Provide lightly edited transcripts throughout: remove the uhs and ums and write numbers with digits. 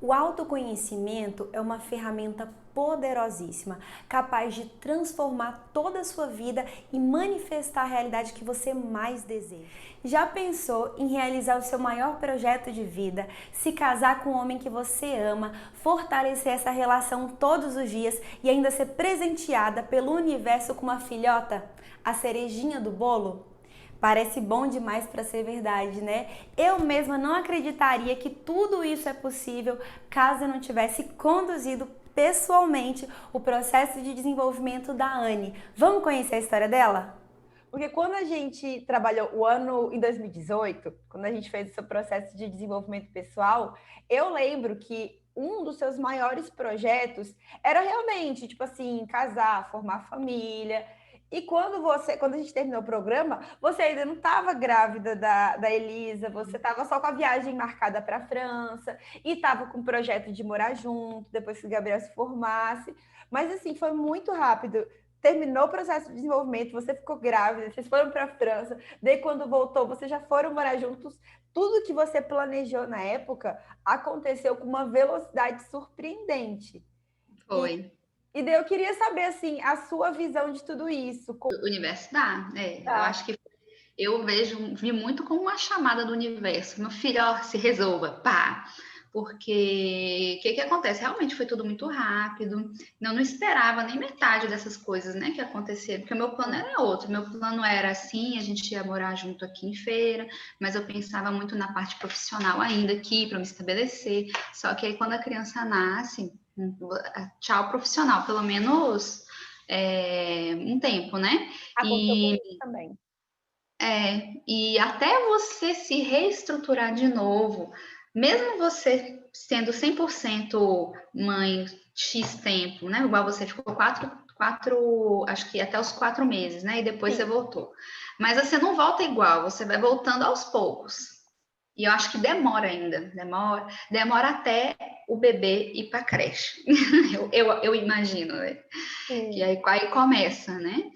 O autoconhecimento é uma ferramenta poderosíssima, capaz de transformar toda a sua vida e manifestar a realidade que você mais deseja. Já pensou em realizar o seu maior projeto de vida, se casar com um homem que você ama, fortalecer essa relação todos os dias e ainda ser presenteada pelo universo com uma filhota? A cerejinha do bolo? Parece bom demais para ser verdade, né? Eu mesma não acreditaria que tudo isso é possível caso eu não tivesse conduzido pessoalmente o processo de desenvolvimento da Anne. Vamos conhecer a história dela? Porque quando a gente trabalhou o ano em 2018, quando a gente fez esse processo de desenvolvimento pessoal, eu lembro que um dos seus maiores projetos era realmente, tipo assim, casar, formar família. E quando a gente terminou o programa, você ainda não estava grávida da Elisa, você estava só com a viagem marcada para a França e estava com o projeto de morar junto, depois que o Gabriel se formasse. Mas assim, foi muito rápido. Terminou o processo de desenvolvimento, você ficou grávida, vocês foram para a França, daí quando voltou, vocês já foram morar juntos. Tudo que você planejou na época aconteceu com uma velocidade surpreendente. E, Foi. e daí eu queria saber, assim, a sua visão de tudo isso. O universo dá, né? Eu Tá. acho que eu vi muito como uma chamada do universo. Meu filho, ó, se resolva, pá. Porque o que acontece? Realmente foi tudo muito rápido. Eu não esperava nem metade dessas coisas, né, que aconteceram. Porque o meu plano era outro. Meu plano era assim, a gente ia morar junto aqui em Feira, mas eu pensava muito na parte profissional ainda aqui, para me estabelecer. Só que aí quando a criança nasce, tchau profissional, pelo menos um tempo, né? Aconteceu E comigo também. e até você se reestruturar de novo, mesmo você sendo 100% mãe X tempo, né? Igual você ficou acho que até os 4 meses, né? E depois você Sim. voltou. Mas você não volta igual, você vai voltando aos poucos. E eu acho que demora ainda, demora até o bebê ir para a creche. Eu imagino, né? Que Sim. aí começa, né?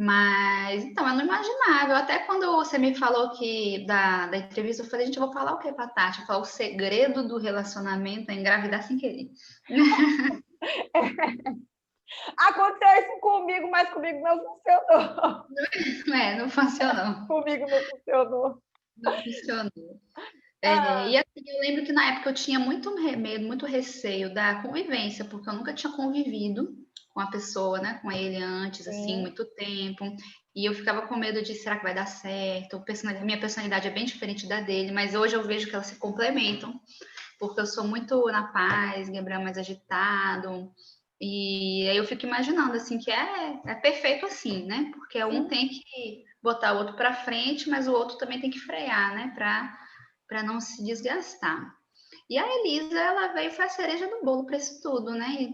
Mas, então, eu não imaginava. Até quando você me falou que da entrevista, eu falei, gente, eu vou falar o que pra Tati? Eu vou falar o segredo do relacionamento é engravidar sem querer. Aconteceu isso comigo, mas comigo não funcionou. Não funcionou. Comigo não funcionou. Não funcionou. Ah, E assim, eu lembro que na época eu tinha muito medo, muito receio da convivência, porque eu nunca tinha convivido com a pessoa, né, com ele antes, assim, sim. muito tempo. E eu ficava com medo de, será que vai dar certo? Minha personalidade é bem diferente da dele, mas hoje eu vejo que elas se complementam, porque eu sou muito na paz, Gabriel é mais agitado. E aí eu fico imaginando, assim, que é perfeito assim, né? Porque um Sim. tem que botar o outro para frente, mas o outro também tem que frear, né? Para não se desgastar. E a Elisa, ela veio foi a cereja do bolo para isso tudo, né?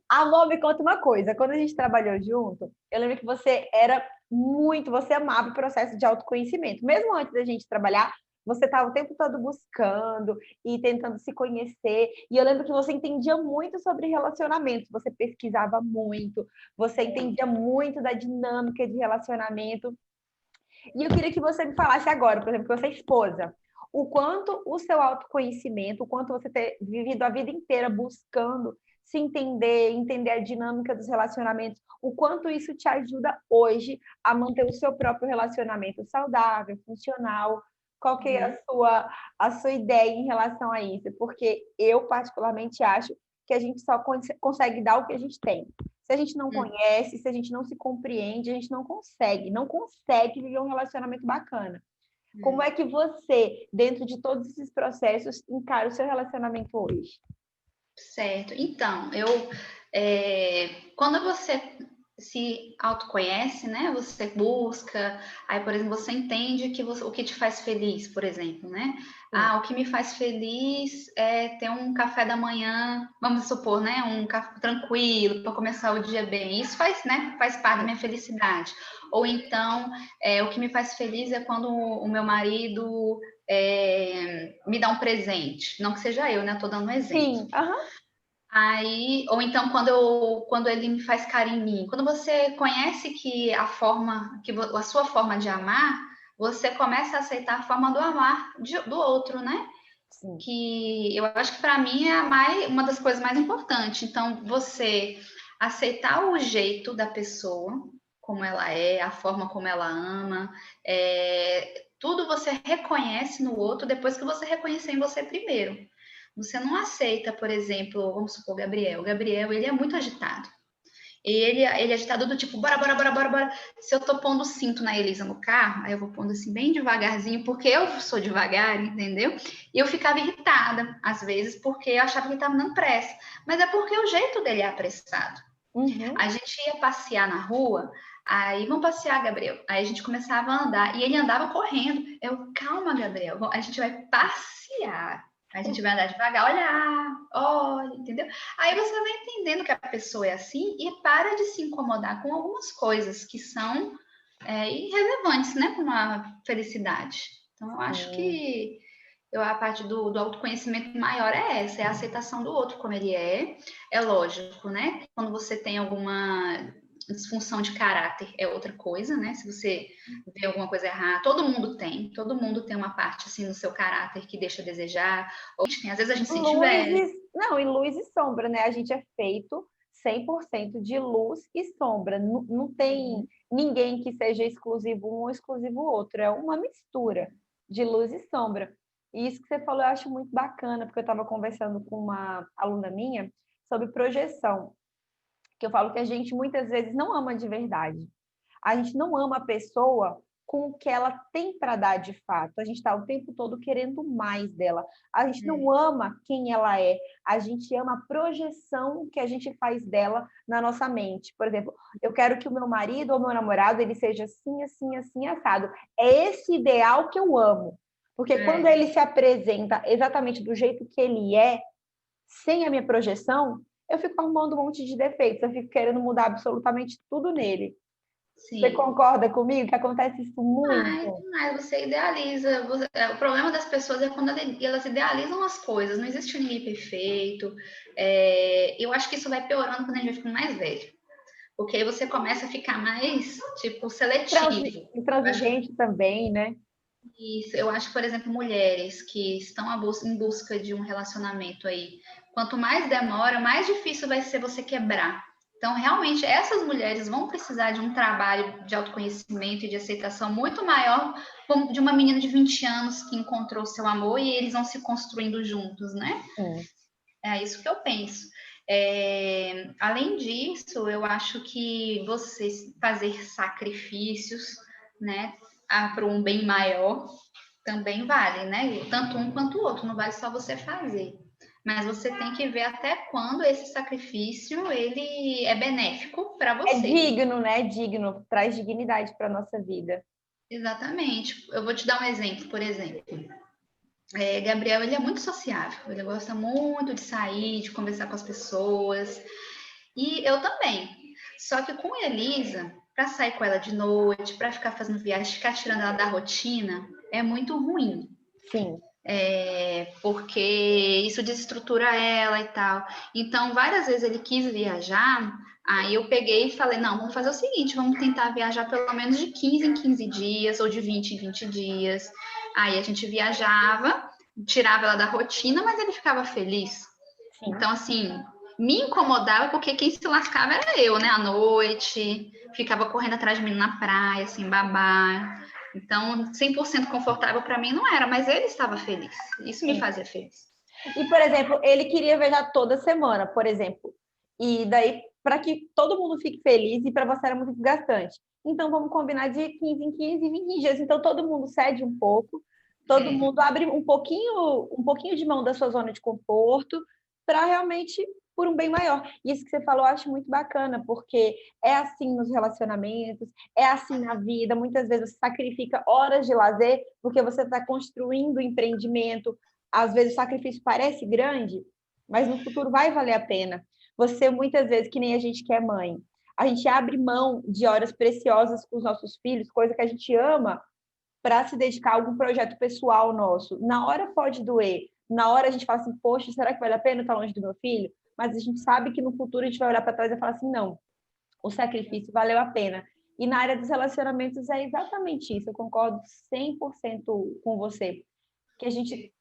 Alô, me conta uma coisa. Quando a gente trabalhou junto, eu lembro que você amava o processo de autoconhecimento. Mesmo antes da gente trabalhar, você estava o tempo todo buscando e tentando se conhecer. E eu lembro que você entendia muito sobre relacionamentos, você pesquisava muito, você entendia muito da dinâmica de relacionamento. E eu queria que você me falasse agora, por exemplo, que você é esposa, o quanto o seu autoconhecimento, o quanto você ter vivido a vida inteira buscando se entender, entender a dinâmica dos relacionamentos, o quanto isso te ajuda hoje a manter o seu próprio relacionamento saudável, funcional. Qual que é Uhum. a sua ideia em relação a isso? Porque eu, particularmente, acho que a gente só consegue dar o que a gente tem. Se a gente não conhece, se a gente não se compreende, a gente não consegue viver um relacionamento bacana. Como é que você, dentro de todos esses processos, encara o seu relacionamento hoje? Certo. Então, quando você se autoconhece, né? Você busca, aí, por exemplo, você entende o que te faz feliz, por exemplo, né? Sim. O que me faz feliz é ter um café da manhã, vamos supor, né? Um café tranquilo para começar o dia bem. Isso faz, né? Faz parte da minha felicidade. Ou então, o que me faz feliz é quando o meu marido me dá um presente. Não que seja eu, né? Estou dando um exemplo. Sim, aham. Aí, ou então quando ele me faz carinho em mim, quando você conhece que a sua forma de amar, você começa a aceitar a forma do amar do outro, né? Sim. que eu acho que para mim é uma das coisas mais importantes. Então, você aceitar o jeito da pessoa, como ela é, a forma como ela ama, tudo você reconhece no outro depois que você reconhecer em você primeiro. Você não aceita, por exemplo, vamos supor, Gabriel. O Gabriel, ele é muito agitado. Ele é agitado do tipo, bora, bora, bora, bora, bora. Se eu tô pondo o cinto na Elisa no carro, aí eu vou pondo assim bem devagarzinho, porque eu sou devagar, entendeu? E eu ficava irritada, às vezes, porque eu achava que ele tava dando pressa. Mas é porque o jeito dele é apressado. Uhum. A gente ia passear na rua, aí vamos passear, Gabriel. Aí a gente começava a andar, e ele andava correndo. Eu, calma, Gabriel, a gente vai passear. A gente vai andar devagar, olhar, olha, entendeu? Aí você vai entendendo que a pessoa é assim e para de se incomodar com algumas coisas que são irrelevantes, né, para uma felicidade. Então, eu acho que a parte do autoconhecimento maior é essa, é a aceitação do outro como ele é. É lógico, né? Quando você tem alguma disfunção de caráter é outra coisa, né? Se você vê alguma coisa errada, todo mundo tem uma parte assim no seu caráter que deixa a desejar, ou às vezes a gente sente inveja. Não, e luz e sombra, né? A gente é feito 100% de luz e sombra. Não, não tem ninguém que seja exclusivo um ou exclusivo outro. É uma mistura de luz e sombra. E isso que você falou eu acho muito bacana, porque eu estava conversando com uma aluna minha sobre projeção, que eu falo que a gente muitas vezes não ama de verdade. A gente não ama a pessoa com o que ela tem para dar de fato. A gente está o tempo todo querendo mais dela. A gente não ama quem ela é. A gente ama a projeção que a gente faz dela na nossa mente. Por exemplo, eu quero que o meu marido ou meu namorado ele seja assim, assim, assim, assado. É esse ideal que eu amo. Porque quando ele se apresenta exatamente do jeito que ele é, sem a minha projeção, eu fico arrumando um monte de defeitos. Eu fico querendo mudar absolutamente tudo nele. Sim. Você concorda comigo que acontece isso muito? Mas você idealiza. O problema das pessoas é quando elas idealizam as coisas. Não existe ninguém perfeito. Eu acho que isso vai piorando quando a gente vai ficando mais velho. Porque aí você começa a ficar mais, tipo, seletivo. Intransigente também, né? Isso. Eu acho que, por exemplo, mulheres que estão em busca de um relacionamento aí, quanto mais demora, mais difícil vai ser você quebrar. Então, realmente, essas mulheres vão precisar de um trabalho de autoconhecimento e de aceitação muito maior de uma menina de 20 anos que encontrou seu amor e eles vão se construindo juntos, né? Sim. É isso que eu penso. Além disso, eu acho que você fazer sacrifícios, né, para um bem maior, também vale, né? Tanto um quanto o outro, não vale só você fazer. Mas você tem que ver até quando esse sacrifício ele é benéfico para É você. digno, né? É digno, traz dignidade para nossa vida. Exatamente. Eu vou te dar um exemplo, por exemplo. Gabriel, ele é muito sociável, ele gosta muito de sair, de conversar com as pessoas, e eu também. Só que com Elisa, para sair com ela de noite, para ficar fazendo viagem, ficar tirando ela da rotina, é muito ruim. Sim. Porque isso desestrutura ela e tal. Então, várias vezes ele quis viajar, aí eu peguei e falei, não, vamos fazer o seguinte, vamos tentar viajar pelo menos de 15 em 15 dias, ou de 20 em 20 dias. Aí a gente viajava, tirava ela da rotina, mas ele ficava feliz. Sim. Então, assim, me incomodava porque quem se lascava era eu, né? À noite, ficava correndo atrás de mim na praia, assim, babá. Então, 100% confortável para mim não era, mas ele estava feliz. Isso me fazia feliz. E, por exemplo, ele queria viajar toda semana, por exemplo. E daí, para que todo mundo fique feliz e para você era muito desgastante. Então, vamos combinar de 15 em 15, 20 em dias. Então, todo mundo cede um pouco, todo mundo abre um pouquinho de mão da sua zona de conforto para realmente por um bem maior. E isso que você falou, eu acho muito bacana, porque é assim nos relacionamentos, é assim na vida. Muitas vezes você sacrifica horas de lazer porque você está construindo um empreendimento. Às vezes o sacrifício parece grande, mas no futuro vai valer a pena. Você, muitas vezes, que nem a gente que é mãe, a gente abre mão de horas preciosas com os nossos filhos, coisa que a gente ama, para se dedicar a algum projeto pessoal nosso. Na hora pode doer, na hora a gente fala assim, poxa, será que vale a pena estar longe do meu filho? Mas a gente sabe que no futuro a gente vai olhar para trás e falar assim, não, o sacrifício valeu a pena. E na área dos relacionamentos é exatamente isso, eu concordo 100% com você, que a gente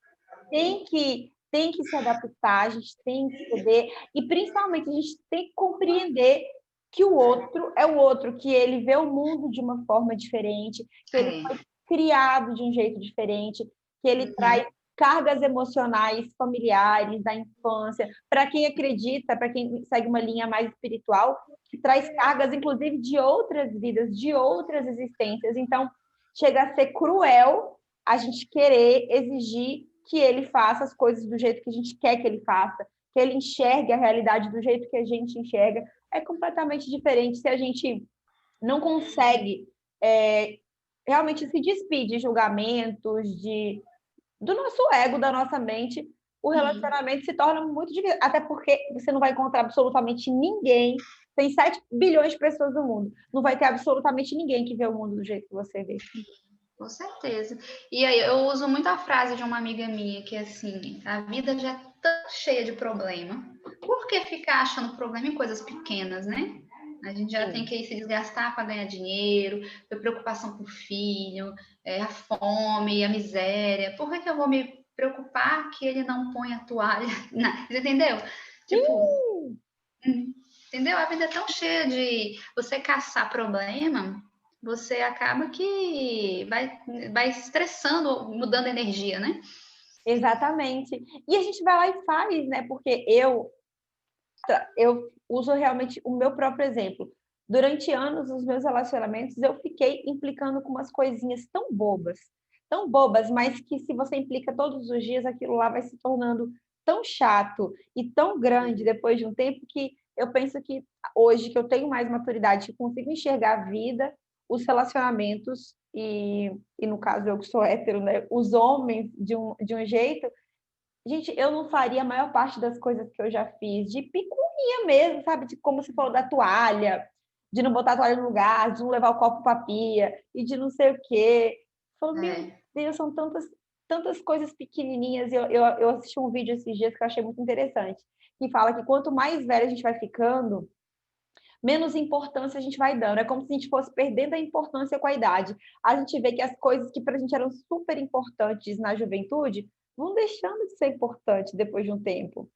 tem que se adaptar, a gente tem que ceder, e principalmente a gente tem que compreender que o outro é o outro, que ele vê o mundo de uma forma diferente, que ele foi criado de um jeito diferente, que ele traz cargas emocionais familiares da infância. Para quem acredita, para quem segue uma linha mais espiritual, que traz cargas, inclusive, de outras vidas, de outras existências. Então, chega a ser cruel a gente querer exigir que ele faça as coisas do jeito que a gente quer que ele faça, que ele enxergue a realidade do jeito que a gente enxerga. É completamente diferente se a gente não consegue realmente se despir de julgamentos, do nosso ego, da nossa mente. O relacionamento se torna muito difícil, até porque você não vai encontrar absolutamente ninguém. Tem 7 bilhões de pessoas no mundo. Não vai ter absolutamente ninguém que vê o mundo do jeito que você vê. Com certeza. E aí eu uso muito a frase de uma amiga minha, que é assim, a vida já é tão cheia de problema. Por que ficar achando problema em coisas pequenas, né? A gente já tem que ir se desgastar para ganhar dinheiro, ter preocupação com o filho, a fome, a miséria. Por que eu vou me preocupar que ele não põe a toalha? Não, entendeu? Tipo, entendeu? A vida é tão cheia de você caçar problema, você acaba que vai estressando, mudando a energia, né? Exatamente. E a gente vai lá e faz, né? Porque eu uso realmente o meu próprio exemplo. Durante anos, nos meus relacionamentos, eu fiquei implicando com umas coisinhas tão bobas, mas que se você implica todos os dias, aquilo lá vai se tornando tão chato e tão grande depois de um tempo que eu penso que hoje que eu tenho mais maturidade, que consigo enxergar a vida, os relacionamentos e no caso eu que sou hétero, né, os homens de um jeito. Gente, eu não faria a maior parte das coisas que eu já fiz, de picuinha mesmo, sabe? De como você falou da toalha, de não botar a toalha no lugar, de não levar o copo para pia, e de não sei o quê. Falei, meu Deus, são tantas coisas pequenininhas. Eu assisti um vídeo esses dias que eu achei muito interessante, que fala que quanto mais velho a gente vai ficando, menos importância a gente vai dando. É como se a gente fosse perdendo a importância com a idade. A gente vê que as coisas que para a gente eram super importantes na juventude vão deixando de ser importante depois de um tempo.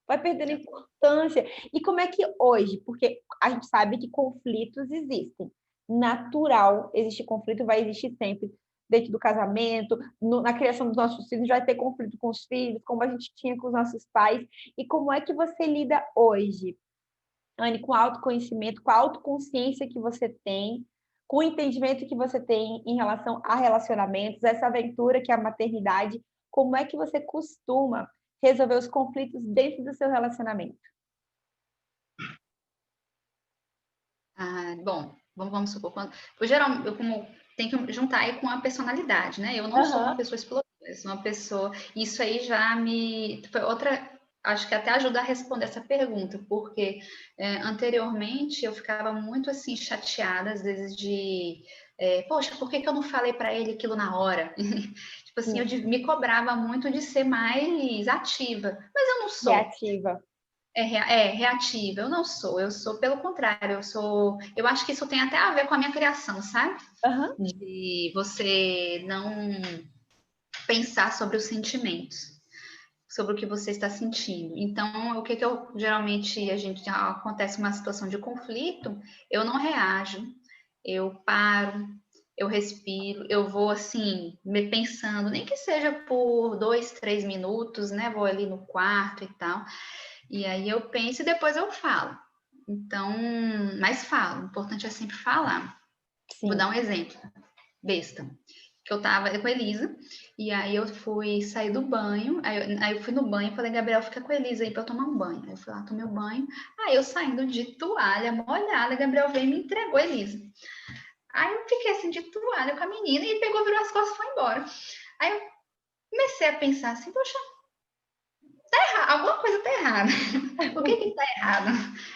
Vai perdendo importância. E como é que hoje? Porque a gente sabe que conflitos existem. Natural, existe conflito, vai existir sempre. Dentro do casamento, na criação dos nossos filhos, vai ter conflito com os filhos, como a gente tinha com os nossos pais. E como é que você lida hoje, Anne, com o autoconhecimento, com a autoconsciência que você tem, com o entendimento que você tem em relação a relacionamentos, essa aventura que é a maternidade, como é que você costuma resolver os conflitos dentro do seu relacionamento? Bom, vamos supor, eu como tenho que juntar aí com a personalidade, né? Eu não sou uma pessoa explosiva, eu sou uma pessoa. Isso aí já foi outra. Acho que até ajuda a responder essa pergunta, porque anteriormente eu ficava muito assim chateada, às vezes poxa, por que eu não falei para ele aquilo na hora? Tipo assim, eu me cobrava muito de ser mais ativa, mas eu não sou. Reativa. Reativa. Eu não sou. Eu sou pelo contrário. Eu acho que isso tem até a ver com a minha criação, sabe? De você não pensar sobre os sentimentos, sobre o que você está sentindo. Então, o que eu geralmente acontece uma situação de conflito, eu não reajo, eu paro, eu respiro, eu vou assim, me pensando, nem que seja por 2, 3 minutos, né? Vou ali no quarto e tal. E aí eu penso e depois eu falo. Então, mas falo. O importante é sempre falar. Sim. Vou dar um exemplo. Besta. Que eu tava com a Elisa, e aí eu fui sair do banho, aí eu fui no banho e falei, Gabriel, fica com a Elisa aí pra eu tomar um banho. Aí eu fui lá, tomei o banho, aí eu saindo de toalha, molhada, Gabriel veio e me entregou a Elisa. Aí eu fiquei assim de toalha com a menina, e ele pegou, virou as costas e foi embora. Aí eu comecei a pensar assim, poxa, tá errado, alguma coisa tá errada. O que tá errado?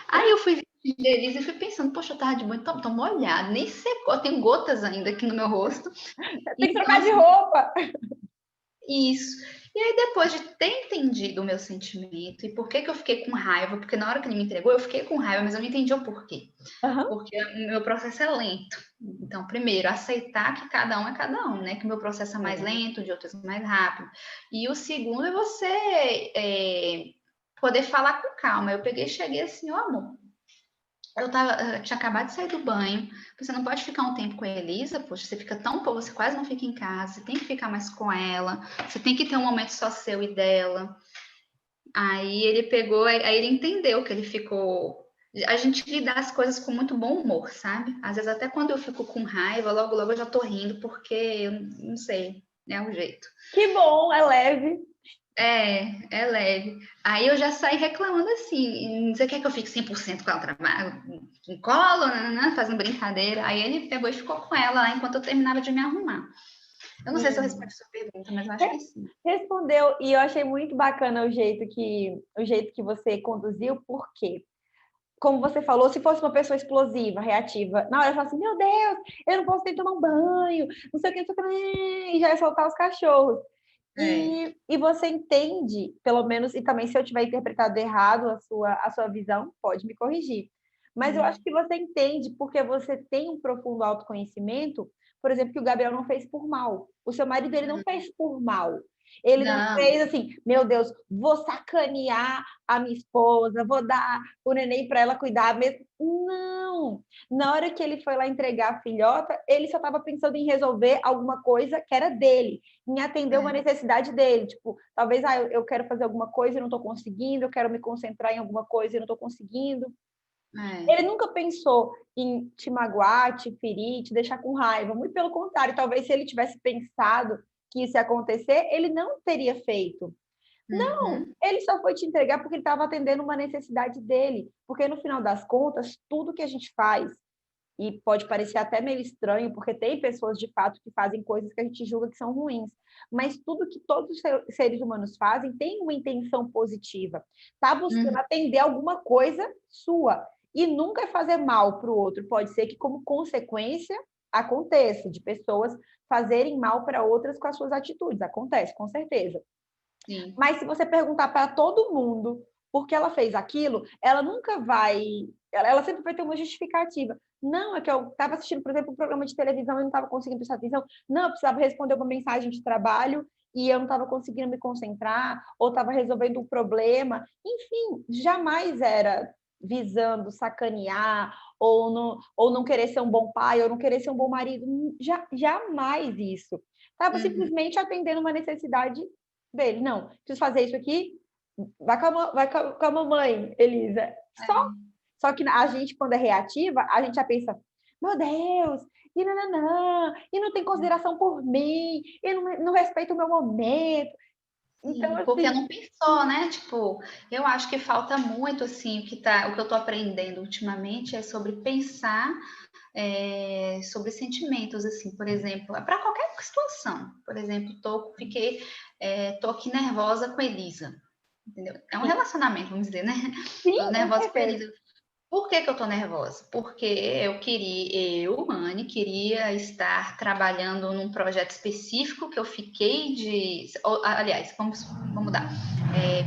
Aí eu fui de Elisa e fui pensando, poxa, eu tava de banho, tô molhada, nem secou, tem gotas ainda aqui no meu rosto. Tem que trocar de roupa. Isso. E aí, depois de ter entendido o meu sentimento e por que que eu fiquei com raiva, porque na hora que ele me entregou, eu fiquei com raiva, mas eu não entendi o porquê. Aham. Porque o meu processo é lento. Então, primeiro, aceitar que cada um é cada um, né? Que o meu processo é mais lento, de outros é mais rápido. E o segundo é você poder falar com calma. Eu peguei e cheguei assim, ó, amor, eu tinha acabado de sair do banho. Você não pode ficar um tempo com a Elisa, poxa, você fica tão pouco, você quase não fica em casa, você tem que ficar mais com ela, você tem que ter um momento só seu e dela. Aí ele pegou, aí ele entendeu que ele ficou. A gente lida as coisas com muito bom humor, sabe? Às vezes, até quando eu fico com raiva, logo, logo eu já tô rindo, porque eu não sei, é o jeito. Que bom, é leve. É leve. Aí eu já saí reclamando assim, você quer que eu fique 100% com ela trabalho, em colo, né, fazendo brincadeira? Aí ele pegou e ficou com ela lá enquanto eu terminava de me arrumar. Eu não sei se eu respondi a sua pergunta, mas eu acho que sim. Respondeu, e eu achei muito bacana o jeito que você conduziu, porque, como você falou, se fosse uma pessoa explosiva, reativa, na hora eu falo assim, meu Deus, eu não posso nem tomar um banho, não sei o que, não sei o que, e já ia soltar os cachorros. E você entende, pelo menos, e também se eu tiver interpretado errado a sua visão, pode me corrigir. Mas eu acho que você entende porque você tem um profundo autoconhecimento, por exemplo, que o Gabriel não fez por mal. O seu marido, ele não fez por mal. Ele não Não, fez assim, meu Deus, vou sacanear a minha esposa, vou dar o neném para ela cuidar mesmo. Não! Na hora que ele foi lá entregar a filhota, ele só estava pensando em resolver alguma coisa que era dele, em atender uma necessidade dele. Tipo, talvez eu quero fazer alguma coisa e não estou conseguindo, eu quero me concentrar em alguma coisa e não estou conseguindo. Ele nunca pensou em te magoar, te ferir, te deixar com raiva. Muito pelo contrário, talvez se ele tivesse pensado que isso ia acontecer, ele não teria feito. Não, ele só foi te entregar porque ele estava atendendo uma necessidade dele. Porque no final das contas, tudo que a gente faz, e pode parecer até meio estranho, porque tem pessoas de fato que fazem coisas que a gente julga que são ruins, mas tudo que todos os seres humanos fazem tem uma intenção positiva. Está buscando atender alguma coisa sua. E nunca é fazer mal para o outro. Pode ser que, como consequência, aconteça de pessoas fazerem mal para outras com as suas atitudes. Acontece, com certeza. sim. Mas se você perguntar para todo mundo por que ela fez aquilo, ela nunca vai. Ela sempre vai ter uma justificativa. Não, é que eu estava assistindo, por exemplo, um programa de televisão e não estava conseguindo prestar atenção. Não, eu precisava responder uma mensagem de trabalho e eu não estava conseguindo me concentrar, ou estava resolvendo um problema. Enfim, jamais era visando sacanear, ou não querer ser um bom pai, ou não querer ser um bom marido. Jamais isso. Estava simplesmente atendendo uma necessidade dele. Não, preciso fazer isso aqui, vai com a mamãe, Elisa. Só que a gente, quando é reativa, a gente já pensa, meu Deus, e nananã, e não tem consideração por mim, e não respeita o meu momento. Então, Sim, porque assim, não pensou, né? Tipo, eu acho que falta muito, assim, o que eu tô aprendendo ultimamente é sobre pensar sobre sentimentos, assim, por exemplo, para qualquer situação. Por exemplo, tô aqui nervosa com a Elisa, entendeu? É um relacionamento, vamos dizer, né? sim, Tô com nervosa com a certeza. Elisa. Por que que eu tô nervosa? Porque Anne, queria estar trabalhando num projeto específico que eu fiquei aliás, vamos mudar.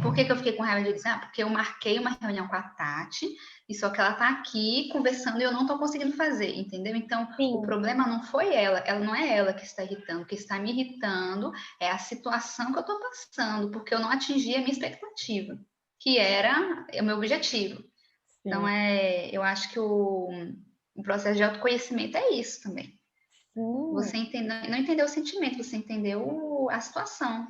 Por que que eu fiquei com raiva de dizer? Porque eu marquei uma reunião com a Tati, e só que ela tá aqui conversando e eu não tô conseguindo fazer, entendeu? Então, o Sim, problema não foi ela não é ela que está irritando, o que está me irritando é a situação que eu tô passando, porque eu não atingi a minha expectativa, que era o meu objetivo. Então, sim, eu acho que o processo de autoconhecimento é isso também. sim. Você não entendeu o sentimento, você entendeu a situação.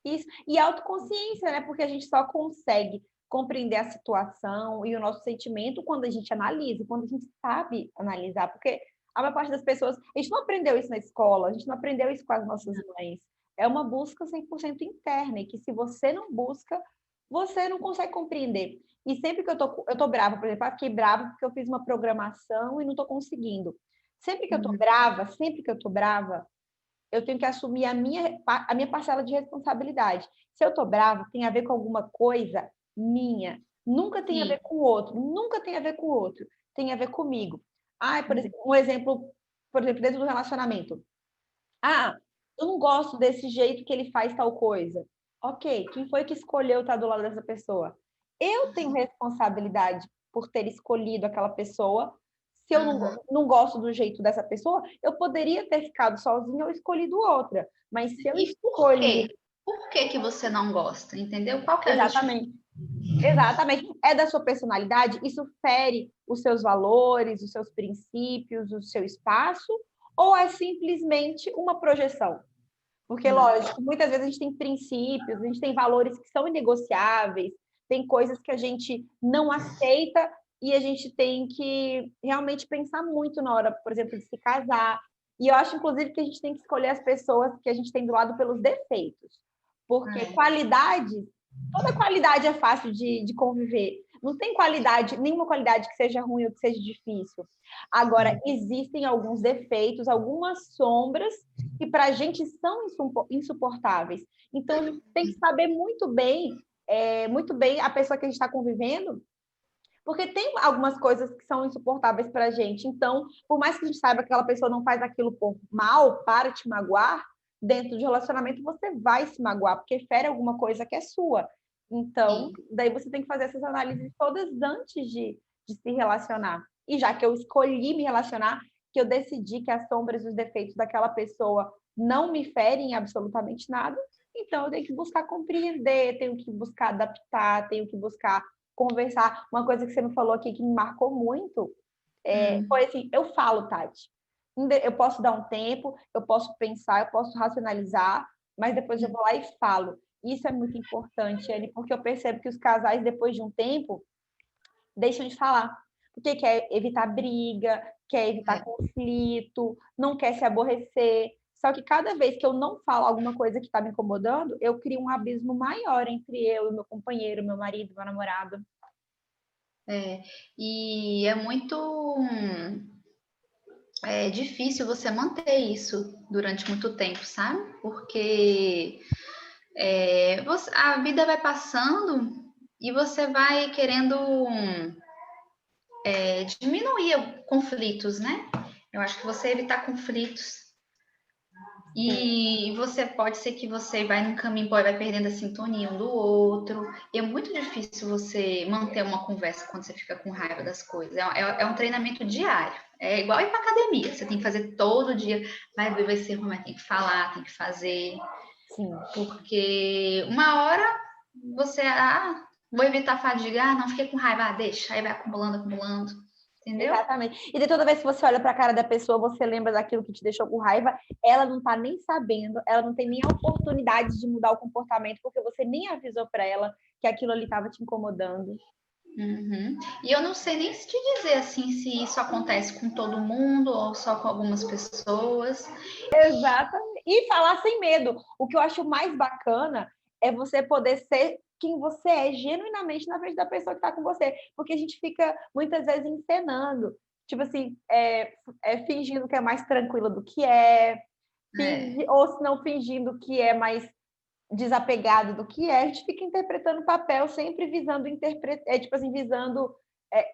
Isso. E autoconsciência, né? Porque a gente só consegue compreender a situação e o nosso sentimento quando a gente analisa, quando a gente sabe analisar. Porque a maior parte das pessoas, a gente não aprendeu isso na escola, a gente não aprendeu isso com as nossas mães. É uma busca 100% interna, e que se você não busca, você não consegue compreender. E sempre que eu tô brava, por exemplo, eu fiquei brava porque eu fiz uma programação e não estou conseguindo. Sempre que eu tô brava, eu tenho que assumir a minha parcela de responsabilidade. Se eu estou brava, tem a ver com alguma coisa minha. Nunca tem a Sim. ver com o outro. Nunca tem a ver com o outro. Tem a ver comigo. Por exemplo, um exemplo, por exemplo, dentro do relacionamento. Eu não gosto desse jeito que ele faz tal coisa. Ok, quem foi que escolheu estar do lado dessa pessoa? Eu tenho responsabilidade por ter escolhido aquela pessoa. Se eu Uhum. não gosto do jeito dessa pessoa, eu poderia ter ficado sozinha ou escolhido outra. Mas se eu E por escolhi... quê? Por que que você não gosta? Entendeu? Qual que é a justificativa? Exatamente. Exatamente. É da sua personalidade, isso fere os seus valores, os seus princípios, o seu espaço, ou é simplesmente uma projeção? Porque, lógico, muitas vezes a gente tem princípios, a gente tem valores que são inegociáveis, tem coisas que a gente não aceita e a gente tem que realmente pensar muito na hora, por exemplo, de se casar. E eu acho, inclusive, que a gente tem que escolher as pessoas que a gente tem do lado pelos defeitos. Porque qualidade, toda qualidade é fácil de conviver. Não tem qualidade, nenhuma qualidade que seja ruim ou que seja difícil. Agora, existem alguns defeitos, algumas sombras que para a gente são insuportáveis. Então, a gente tem que saber muito bem a pessoa que a gente está convivendo, porque tem algumas coisas que são insuportáveis para a gente. Então, por mais que a gente saiba que aquela pessoa não faz aquilo por mal, para te magoar, dentro de relacionamento você vai se magoar, porque fere alguma coisa que é sua. Então, daí você tem que fazer essas análises todas antes de se relacionar. E já que eu escolhi me relacionar, que eu decidi que as sombras e os defeitos daquela pessoa não me ferem absolutamente nada, então eu tenho que buscar compreender, tenho que buscar adaptar, tenho que buscar conversar. Uma coisa que você me falou aqui que me marcou muito foi assim, eu falo, Tati, eu posso dar um tempo, eu posso pensar, eu posso racionalizar, mas depois eu vou lá e falo. Isso é muito importante, Anne, porque eu percebo que os casais, depois de um tempo, deixam de falar. Porque quer evitar briga, quer evitar conflito, não quer se aborrecer. Só que cada vez que eu não falo alguma coisa que está me incomodando, eu crio um abismo maior entre eu e meu companheiro, meu marido, meu namorado. E é muito difícil você manter isso durante muito tempo, sabe? Porque a vida vai passando e você vai querendo diminuir conflitos, né? Eu acho que você evitar conflitos. E você pode ser que você vai num caminho, vai perdendo a sintonia um do outro. E é muito difícil você manter uma conversa quando você fica com raiva das coisas. É um treinamento diário. É igual ir para academia. Você tem que fazer todo dia. Vai ser ruim, mas tem que falar, tem que fazer. Sim. Porque uma hora você, vou evitar fadiga, não fiquei com raiva, deixa. Aí vai acumulando, acumulando. Entendeu? Exatamente. E de toda vez que você olha para a cara da pessoa, você lembra daquilo que te deixou com raiva, ela não está nem sabendo, ela não tem nem a oportunidade de mudar o comportamento, porque você nem avisou para ela que aquilo ali estava te incomodando. Uhum. E eu não sei nem se te dizer assim se isso acontece com todo mundo ou só com algumas pessoas. Exatamente. E falar sem medo. O que eu acho mais bacana é você poder ser quem você é, genuinamente na frente da pessoa que está com você. Porque a gente fica, muitas vezes, encenando. Tipo assim, fingindo que é mais tranquila do que ou se não fingindo que é mais desapegado do que é. A gente fica interpretando o papel sempre visando visando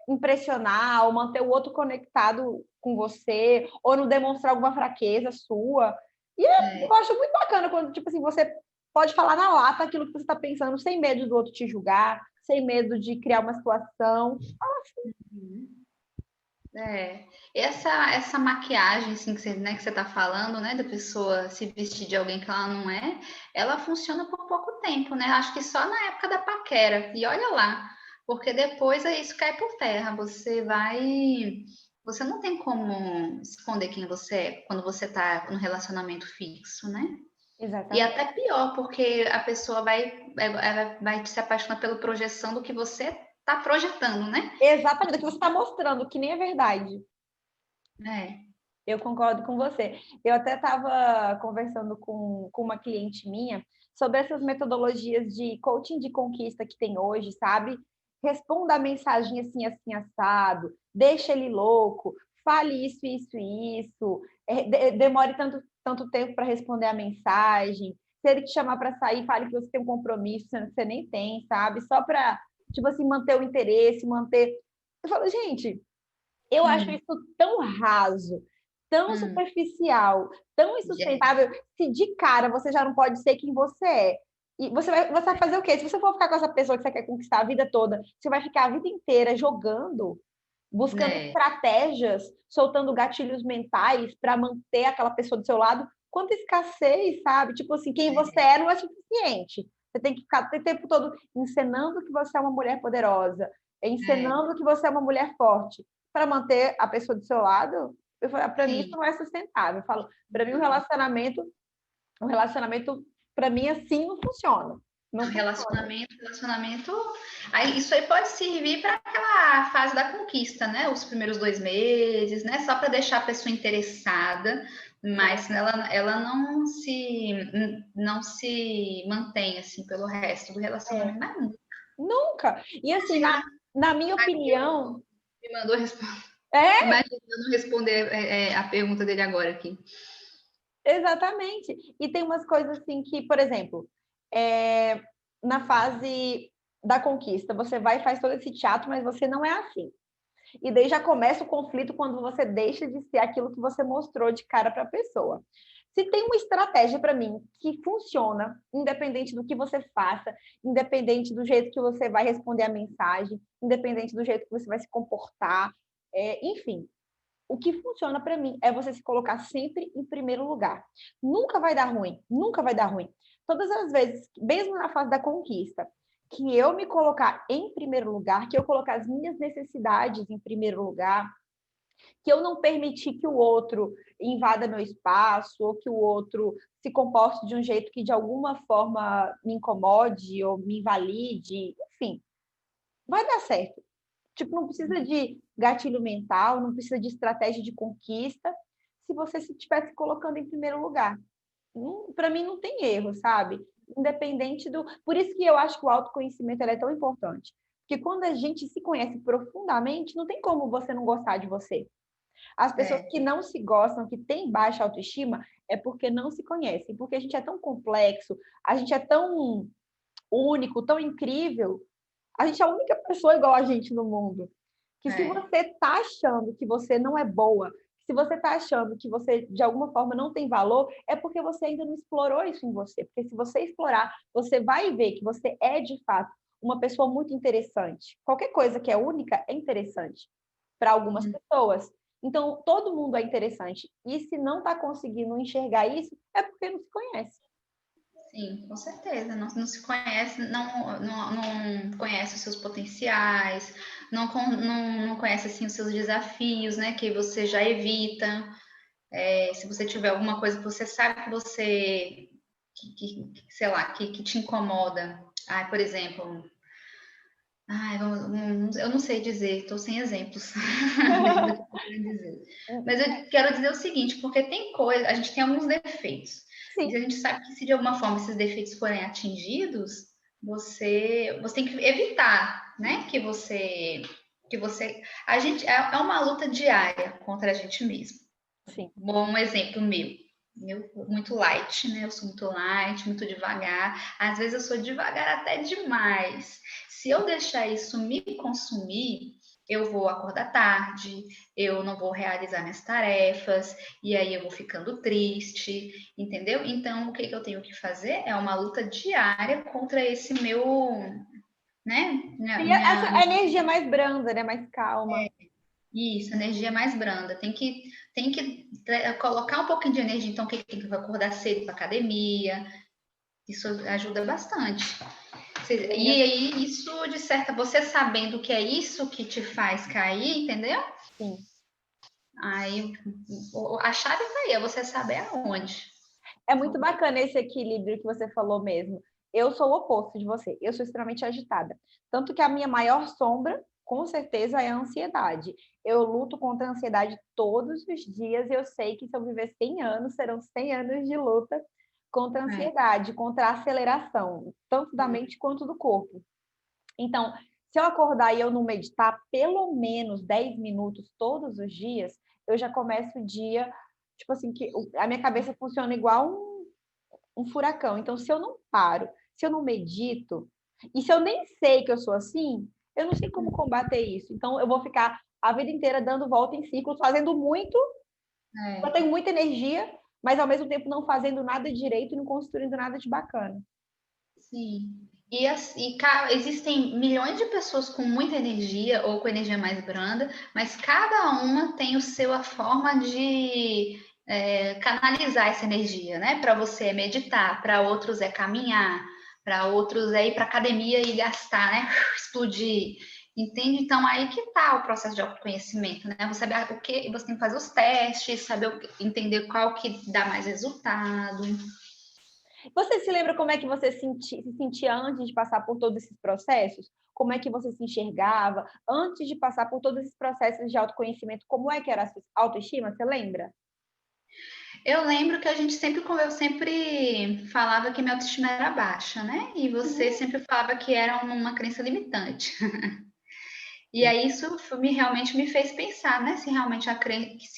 impressionar ou manter o outro conectado com você, ou não demonstrar alguma fraqueza sua. E eu acho muito bacana quando, tipo assim, você pode falar na lata aquilo que você está pensando, sem medo do outro te julgar, sem medo de criar uma situação. Essa maquiagem assim, que você tá falando, né, da pessoa se vestir de alguém que ela não é, ela funciona por pouco tempo, né? Acho que só na época da paquera. E olha lá, porque depois isso cai por terra. Você não tem como esconder quem você é quando você tá no relacionamento fixo, né? E Exatamente. até pior, porque a pessoa ela vai se apaixonar pela projeção do que você tá projetando, né? Exatamente, o que você está mostrando, que nem é verdade. É. Eu concordo com você. Eu até estava conversando com uma cliente minha sobre essas metodologias de coaching de conquista que tem hoje, sabe? Responda a mensagem assim, assim, assado, deixa ele louco, fale isso, isso, isso, demore tanto tempo para responder a mensagem. Se ele te chamar para sair, fale que você tem um compromisso, sendo que você nem tem, sabe? Só para, tipo assim, manter o interesse, manter. Eu falo, gente, eu acho isso tão raso, tão superficial, tão insustentável, se de cara você já não pode ser quem você é. E você vai fazer o quê? Se você for ficar com essa pessoa que você quer conquistar a vida toda, você vai ficar a vida inteira jogando, buscando estratégias, soltando gatilhos mentais para manter aquela pessoa do seu lado. Quanta escassez, sabe? Tipo assim, quem você é não é suficiente. Você tem que ficar o tempo todo encenando que você é uma mulher poderosa, encenando que você é uma mulher forte, para manter a pessoa do seu lado. Para mim, isso não é sustentável. Eu falo, para mim, um relacionamento, para mim, assim, não funciona. Não Relacionamento. Aí, isso aí pode servir para aquela fase da conquista, né? Os primeiros 2 meses, né? Só para deixar a pessoa interessada, mas ela não se mantém assim pelo resto do relacionamento. Mas nunca. E assim, na minha opinião. Me mandou responder. Imagina eu não responder a pergunta dele agora aqui. Exatamente. E tem umas coisas assim que, por exemplo, na fase da conquista, você vai e faz todo esse teatro, mas você não é assim. E daí já começa o conflito quando você deixa de ser aquilo que você mostrou de cara para a pessoa. Se tem uma estratégia para mim que funciona, independente do que você faça, independente do jeito que você vai responder a mensagem, independente do jeito que você vai se comportar, enfim, o que funciona para mim é você se colocar sempre em primeiro lugar. Nunca vai dar ruim, nunca vai dar ruim. Todas as vezes, mesmo na fase da conquista, que eu me colocar em primeiro lugar, que eu colocar as minhas necessidades em primeiro lugar, que eu não permitir que o outro invada meu espaço, ou que o outro se comporte de um jeito que de alguma forma me incomode ou me invalide, enfim, vai dar certo. Tipo, não precisa de gatilho mental, não precisa de estratégia de conquista, se você se estivesse colocando em primeiro lugar. Para mim não tem erro, sabe? Independente do... Por isso que eu acho que o autoconhecimento é tão importante. Porque quando a gente se conhece profundamente, não tem como você não gostar de você. As pessoas que não se gostam, que têm baixa autoestima, é porque não se conhecem. Porque a gente é tão complexo, a gente é tão único, tão incrível. A gente é a única pessoa igual a gente no mundo. Que se você está achando que você não é boa, se você está achando que você, de alguma forma, não tem valor, é porque você ainda não explorou isso em você. Porque se você explorar, você vai ver que você é, de fato, uma pessoa muito interessante. Qualquer coisa que é única é interessante para algumas pessoas. Então, todo mundo é interessante. E se não está conseguindo enxergar isso, é porque não se conhece. Sim, com certeza. Não se conhece, não conhece os seus potenciais, não conhece assim, os seus desafios, né? Que você já evita. Se você tiver alguma coisa que você sabe que você, sei lá, que te incomoda. Por exemplo, eu não sei dizer, estou sem exemplos. Mas eu quero dizer o seguinte, porque tem coisa, a gente tem alguns defeitos. Sim. E a gente sabe que se de alguma forma esses defeitos forem atingidos, você tem que evitar, né? A gente é uma luta diária contra a gente mesmo. Sim. Bom exemplo meu. Muito light, né? Eu sou muito light, muito devagar. Às vezes eu sou devagar até demais. Se eu deixar isso me consumir, eu vou acordar tarde, eu não vou realizar minhas tarefas, e aí eu vou ficando triste, entendeu? Então, o que eu tenho que fazer é uma luta diária contra esse meu, né? Essa energia mais branda, né? Mais calma. Isso, energia mais branda. Tem que colocar um pouquinho de energia. Então, tem que acordar cedo para academia. Isso ajuda bastante. E aí, isso, de certa, você sabendo que é isso que te faz cair, entendeu? Sim. Aí, a chave tá aí, é você saber aonde. É muito bacana esse equilíbrio que você falou mesmo. Eu sou o oposto de você. Eu sou extremamente agitada. Tanto que a minha maior sombra, com certeza, é a ansiedade. Eu luto contra a ansiedade todos os dias e eu sei que se eu viver 100 anos, serão 100 anos de luta contra a ansiedade, contra a aceleração, tanto da mente quanto do corpo. Então, se eu acordar e eu não meditar pelo menos 10 minutos todos os dias, eu já começo o dia, tipo assim, que a minha cabeça funciona igual um furacão. Então, se eu não paro, se eu não medito, e se eu nem sei que eu sou assim, eu não sei como combater isso. Então, eu vou ficar a vida inteira dando volta em círculos, fazendo muito, eu tenho muita energia, mas ao mesmo tempo não fazendo nada direito e não construindo nada de bacana. Sim. Existem milhões de pessoas com muita energia ou com energia mais branda, mas cada uma tem a forma de canalizar essa energia, né? Para você é meditar, para outros é caminhar, para outros é ir para academia e gastar, né? Explodir. Entende? Então, aí que tá o processo de autoconhecimento, né? Você saber o que você tem que fazer os testes, entender qual que dá mais resultado. Você se lembra como é que você se sentia antes de passar por todos esses processos? Como é que você se enxergava antes de passar por todos esses processos de autoconhecimento? Como é que era a sua autoestima? Você lembra? Eu lembro que eu sempre falava que minha autoestima era baixa, né? E você sempre falava que era uma crença limitante. E aí isso realmente me fez pensar, né? Se realmente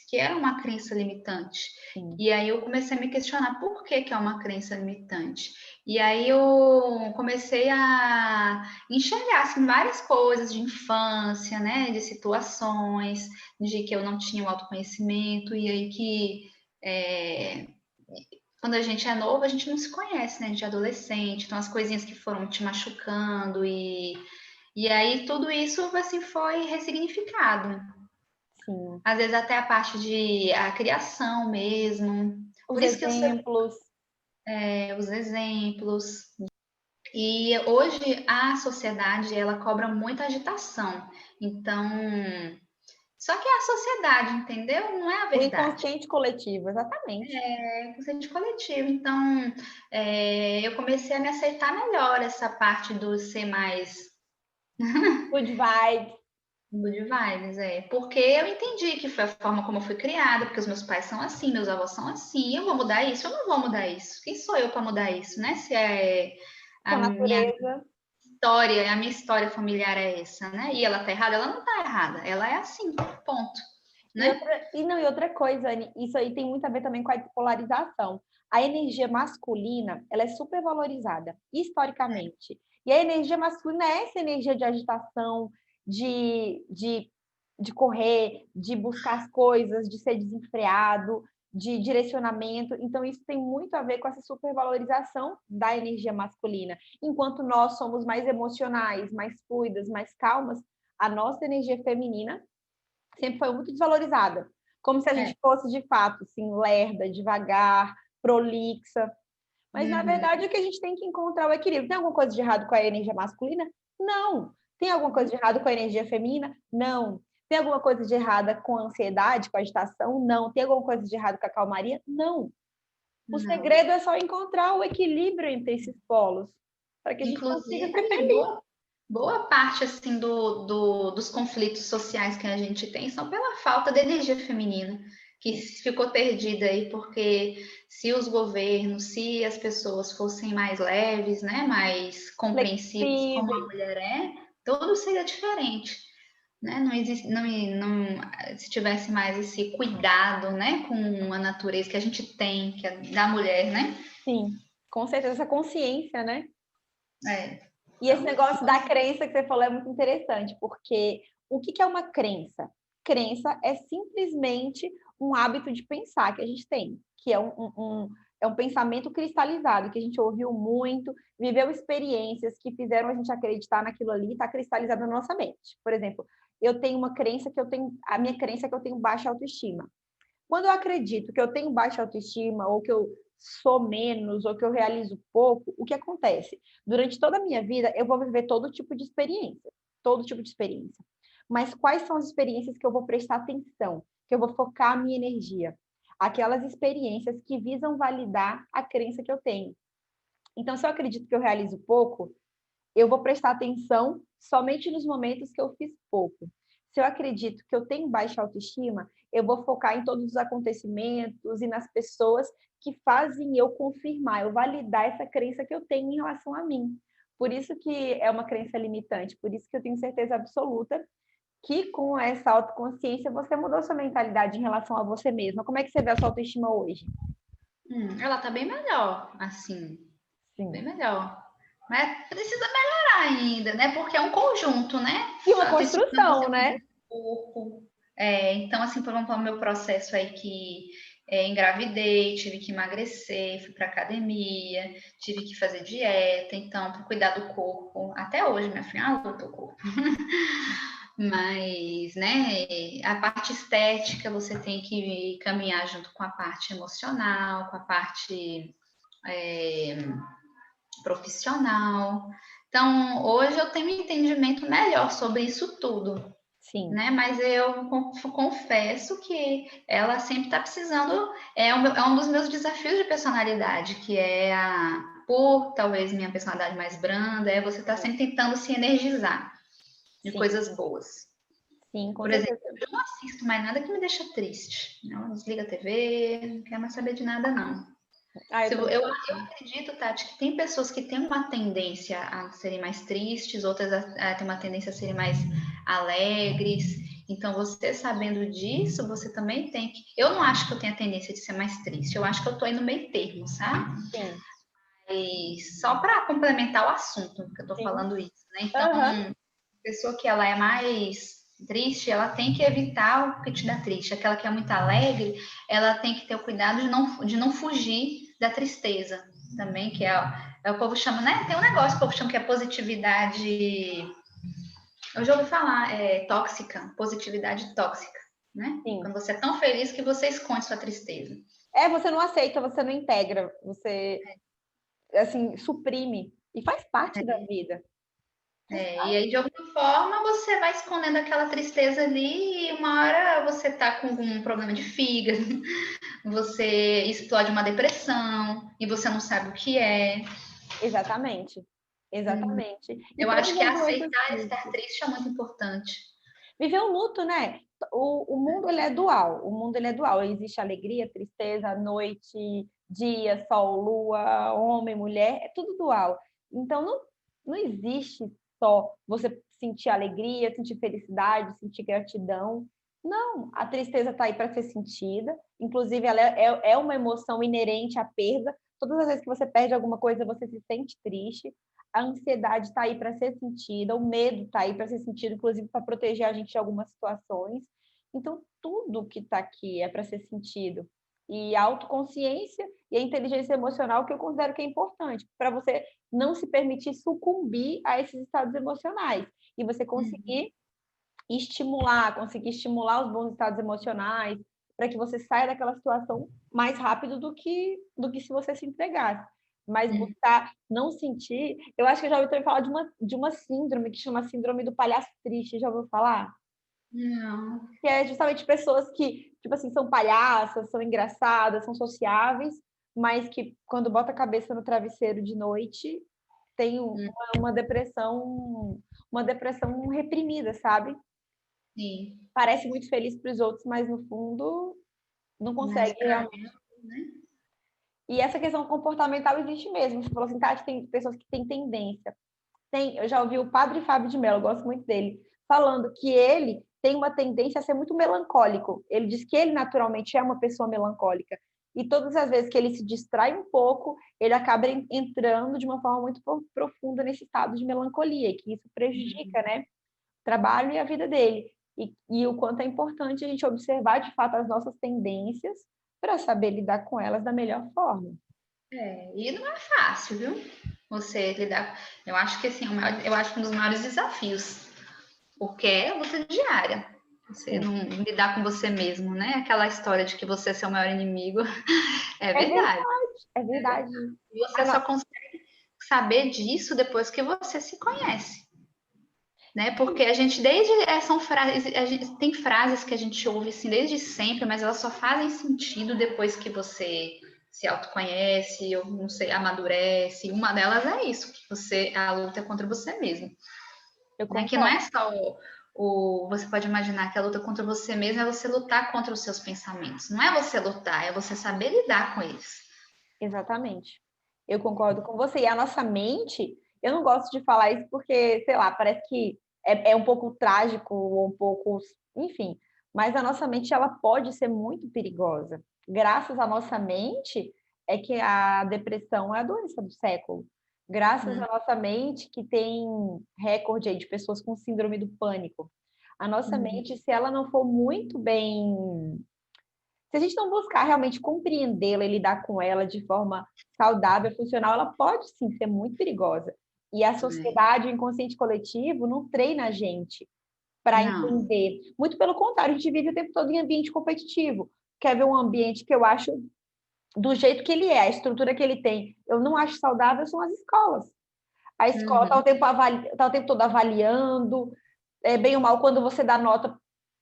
que era uma crença limitante. Sim. E aí eu comecei a me questionar por que que é uma crença limitante. E aí eu comecei a enxergar assim, várias coisas de infância, né? De situações, de que eu não tinha o autoconhecimento, e aí que quando a gente é novo, a gente não se conhece, né? A gente é adolescente, então as coisinhas que foram te machucando e aí tudo isso assim foi ressignificado. Sim. Às vezes até a parte de a criação mesmo. Os Por isso que exemplos. os exemplos. E hoje a sociedade ela cobra muita agitação. Então, só que é a sociedade, entendeu? Não é a O verdade. inconsciente coletivo, exatamente. É consciente coletivo. Então, eu comecei a me aceitar melhor essa parte do ser mais Good vibe. good vibes, porque eu entendi que foi a forma como eu fui criada, porque os meus pais são assim, meus avós são assim, eu vou mudar isso, eu não vou mudar isso. Quem sou eu para mudar isso, né? Se é a Com a minha natureza. história, a minha história familiar é essa, né? E ela tá errada, ela não tá errada, ela é assim, ponto, né? E outra coisa, Anne, isso aí tem muito a ver também com a polarização. A energia masculina, ela é super valorizada, historicamente. E a energia masculina é essa energia de agitação, de correr, de buscar as coisas, de ser desenfreado, de direcionamento. Então, isso tem muito a ver com essa supervalorização da energia masculina. Enquanto nós somos mais emocionais, mais fluidas, mais calmas, a nossa energia feminina sempre foi muito desvalorizada, como se a gente fosse, de fato, assim, lerda, devagar, prolixa. Mas, na verdade, o que a gente tem que encontrar o equilíbrio. Tem alguma coisa de errado com a energia masculina? Não. Tem alguma coisa de errado com a energia feminina? Não. Tem alguma coisa de errada com a ansiedade, com a agitação? Não. Tem alguma coisa de errado com a calmaria? Não. O Não. segredo é só encontrar o equilíbrio entre esses polos, para que a gente consiga ser Inclusive, feliz. boa parte assim dos conflitos sociais que a gente tem são pela falta de energia feminina, que ficou perdida aí, porque se os governos, se as pessoas fossem mais leves, né, mais compreensivas como a Flexíveis. mulher tudo seria diferente, né? Não existe, se tivesse mais esse cuidado, né, com a natureza que a gente tem, que é da mulher, né? Sim, com certeza, essa consciência, né? E esse Então, negócio da crença que você falou é muito interessante, porque o que é uma crença? Crença é simplesmente um hábito de pensar que a gente tem, que é um pensamento cristalizado, que a gente ouviu muito, viveu experiências que fizeram a gente acreditar naquilo ali, está cristalizado na nossa mente. Por exemplo, eu tenho uma crença a minha crença é que eu tenho baixa autoestima. Quando eu acredito que eu tenho baixa autoestima, ou que eu sou menos, ou que eu realizo pouco, o que acontece? Durante toda a minha vida, eu vou viver todo tipo de experiência. Todo tipo de experiência. Mas quais são as experiências que eu vou prestar atenção? Que eu vou focar a minha energia? Aquelas experiências que visam validar a crença que eu tenho. Então, se eu acredito que eu realizo pouco, eu vou prestar atenção somente nos momentos que eu fiz pouco. Se eu acredito que eu tenho baixa autoestima, eu vou focar em todos os acontecimentos e nas pessoas que fazem eu confirmar, eu validar essa crença que eu tenho em relação a mim. Por isso que é uma crença limitante, por isso que eu tenho certeza absoluta que com essa autoconsciência você mudou sua mentalidade em relação a você mesma. Como é que você vê a sua autoestima hoje? ela tá bem melhor, assim, bem Sim. melhor. Mas precisa melhorar ainda, né? Porque é um conjunto, né? E uma A autoestima construção, você cuida né? do corpo. Então, assim, por exemplo, o meu processo aí que engravidei, tive que emagrecer, fui para academia, tive que fazer dieta, então, para cuidar do corpo. Até hoje, minha filha, luta o corpo. Mas, né, a parte estética você tem que caminhar junto com a parte emocional, com a parte profissional. Então, hoje eu tenho um entendimento melhor sobre isso tudo, Sim. né? Mas eu confesso que ela sempre está precisando, é um dos meus desafios de personalidade, que é por talvez minha personalidade mais branda, é você estar sempre tentando se energizar de Sim. coisas boas. Sim, com Por exemplo, certeza. eu não assisto mais nada que me deixa triste. Não desliga a TV, não quero mais saber de nada, não. Eu acredito, Tati, que tem pessoas que têm uma tendência a serem mais tristes, outras a têm uma tendência a serem mais alegres. Então, você sabendo disso, você também tem que. Eu não acho que eu tenho a tendência de ser mais triste, eu acho que eu tô aí no meio termo, sabe? Sim. E só para complementar o assunto que eu tô falando isso, né? Então, a pessoa que ela é mais triste, ela tem que evitar o que te dá triste. Aquela que é muito alegre, ela tem que ter o cuidado de não fugir da tristeza também, que o povo chama, né? Tem um negócio que o povo chama que é positividade. Eu já ouvi falar, tóxica, positividade tóxica, né? Sim. Quando você é tão feliz que você esconde sua tristeza. Você não aceita, você não integra, você, assim, suprime. E faz parte da vida. E aí, de alguma forma, você vai escondendo aquela tristeza ali e uma hora você tá com algum problema de fígado, você explode uma depressão e você não sabe o que é. Exatamente. Exatamente. E Eu todas acho que as doenças aceitar estar físicas. triste é muito importante. Viver o luto, né? O mundo ele é dual. O mundo ele é dual. Existe alegria, tristeza, noite, dia, sol, lua, homem, mulher, é tudo dual. Então não existe só você sentir alegria, sentir felicidade, sentir gratidão. Não, a tristeza está aí para ser sentida. Inclusive, ela é uma emoção inerente à perda. Todas as vezes que você perde alguma coisa, você se sente triste. A ansiedade está aí para ser sentida, o medo está aí para ser sentido, inclusive para proteger a gente de algumas situações. Então, tudo que está aqui é para ser sentido. E a autoconsciência e a inteligência emocional que eu considero que é importante, para você não se permitir sucumbir a esses estados emocionais. E você conseguir conseguir estimular os bons estados emocionais, para que você saia daquela situação mais rápido do que se você se entregasse. Mas buscar não sentir. Eu acho que eu já ouvi também falar de uma síndrome que chama síndrome do palhaço triste. Já ouviu falar? Não. Que é justamente pessoas que, tipo assim, são palhaças, são engraçadas, são sociáveis, mas que quando bota a cabeça no travesseiro de noite tem uma depressão reprimida, sabe? Sim. Parece muito feliz para os outros, mas no fundo não Mas consegue pra realmente. ela, né? E essa questão comportamental existe mesmo. Você falou assim, Tati, tem pessoas que têm tendência. Eu já ouvi o padre Fábio de Mello, eu gosto muito dele, falando que ele tem uma tendência a ser muito melancólico. Ele diz que ele naturalmente é uma pessoa melancólica. E todas as vezes que ele se distrai um pouco, ele acaba entrando de uma forma muito profunda nesse estado de melancolia, que isso prejudica, né, o trabalho e a vida dele. E o quanto é importante a gente observar de fato as nossas tendências para saber lidar com elas da melhor forma. E não é fácil, viu? Você lidar. Eu acho que assim, eu acho que um dos maiores desafios, porque é a luta diária. Você não lidar com você mesmo, né? Aquela história de que você é seu maior inimigo. É verdade. É verdade. E você só consegue saber disso depois que você se conhece. Né? Porque a gente são frases, tem frases que a gente ouve assim desde sempre, mas elas só fazem sentido depois que você se autoconhece, ou não sei, amadurece. Uma delas é isso, que a luta é contra você mesmo. Né? Que não é só você pode imaginar que a luta contra você mesmo é você lutar contra os seus pensamentos. Não é você lutar, é você saber lidar com eles. Exatamente. Eu concordo com você. E a nossa mente, eu não gosto de falar isso porque, sei lá, parece que é um pouco trágico, ou um pouco, enfim. Mas a nossa mente, ela pode ser muito perigosa. Graças à nossa mente é que a depressão é a doença do século. Graças à nossa mente que tem recorde aí de pessoas com síndrome do pânico. A nossa mente, se ela não for muito bem Se a gente não buscar realmente compreendê-la e lidar com ela de forma saudável, funcional, ela pode sim ser muito perigosa. E a sociedade, o inconsciente coletivo, não treina a gente para Não. entender. Muito pelo contrário, a gente vive o tempo todo em ambiente competitivo. Quer ver um ambiente que eu acho do jeito que ele é, a estrutura que ele tem, eu não acho saudável, são as escolas. A escola está Uhum. o tempo todo avaliando, bem ou mal, quando você dá nota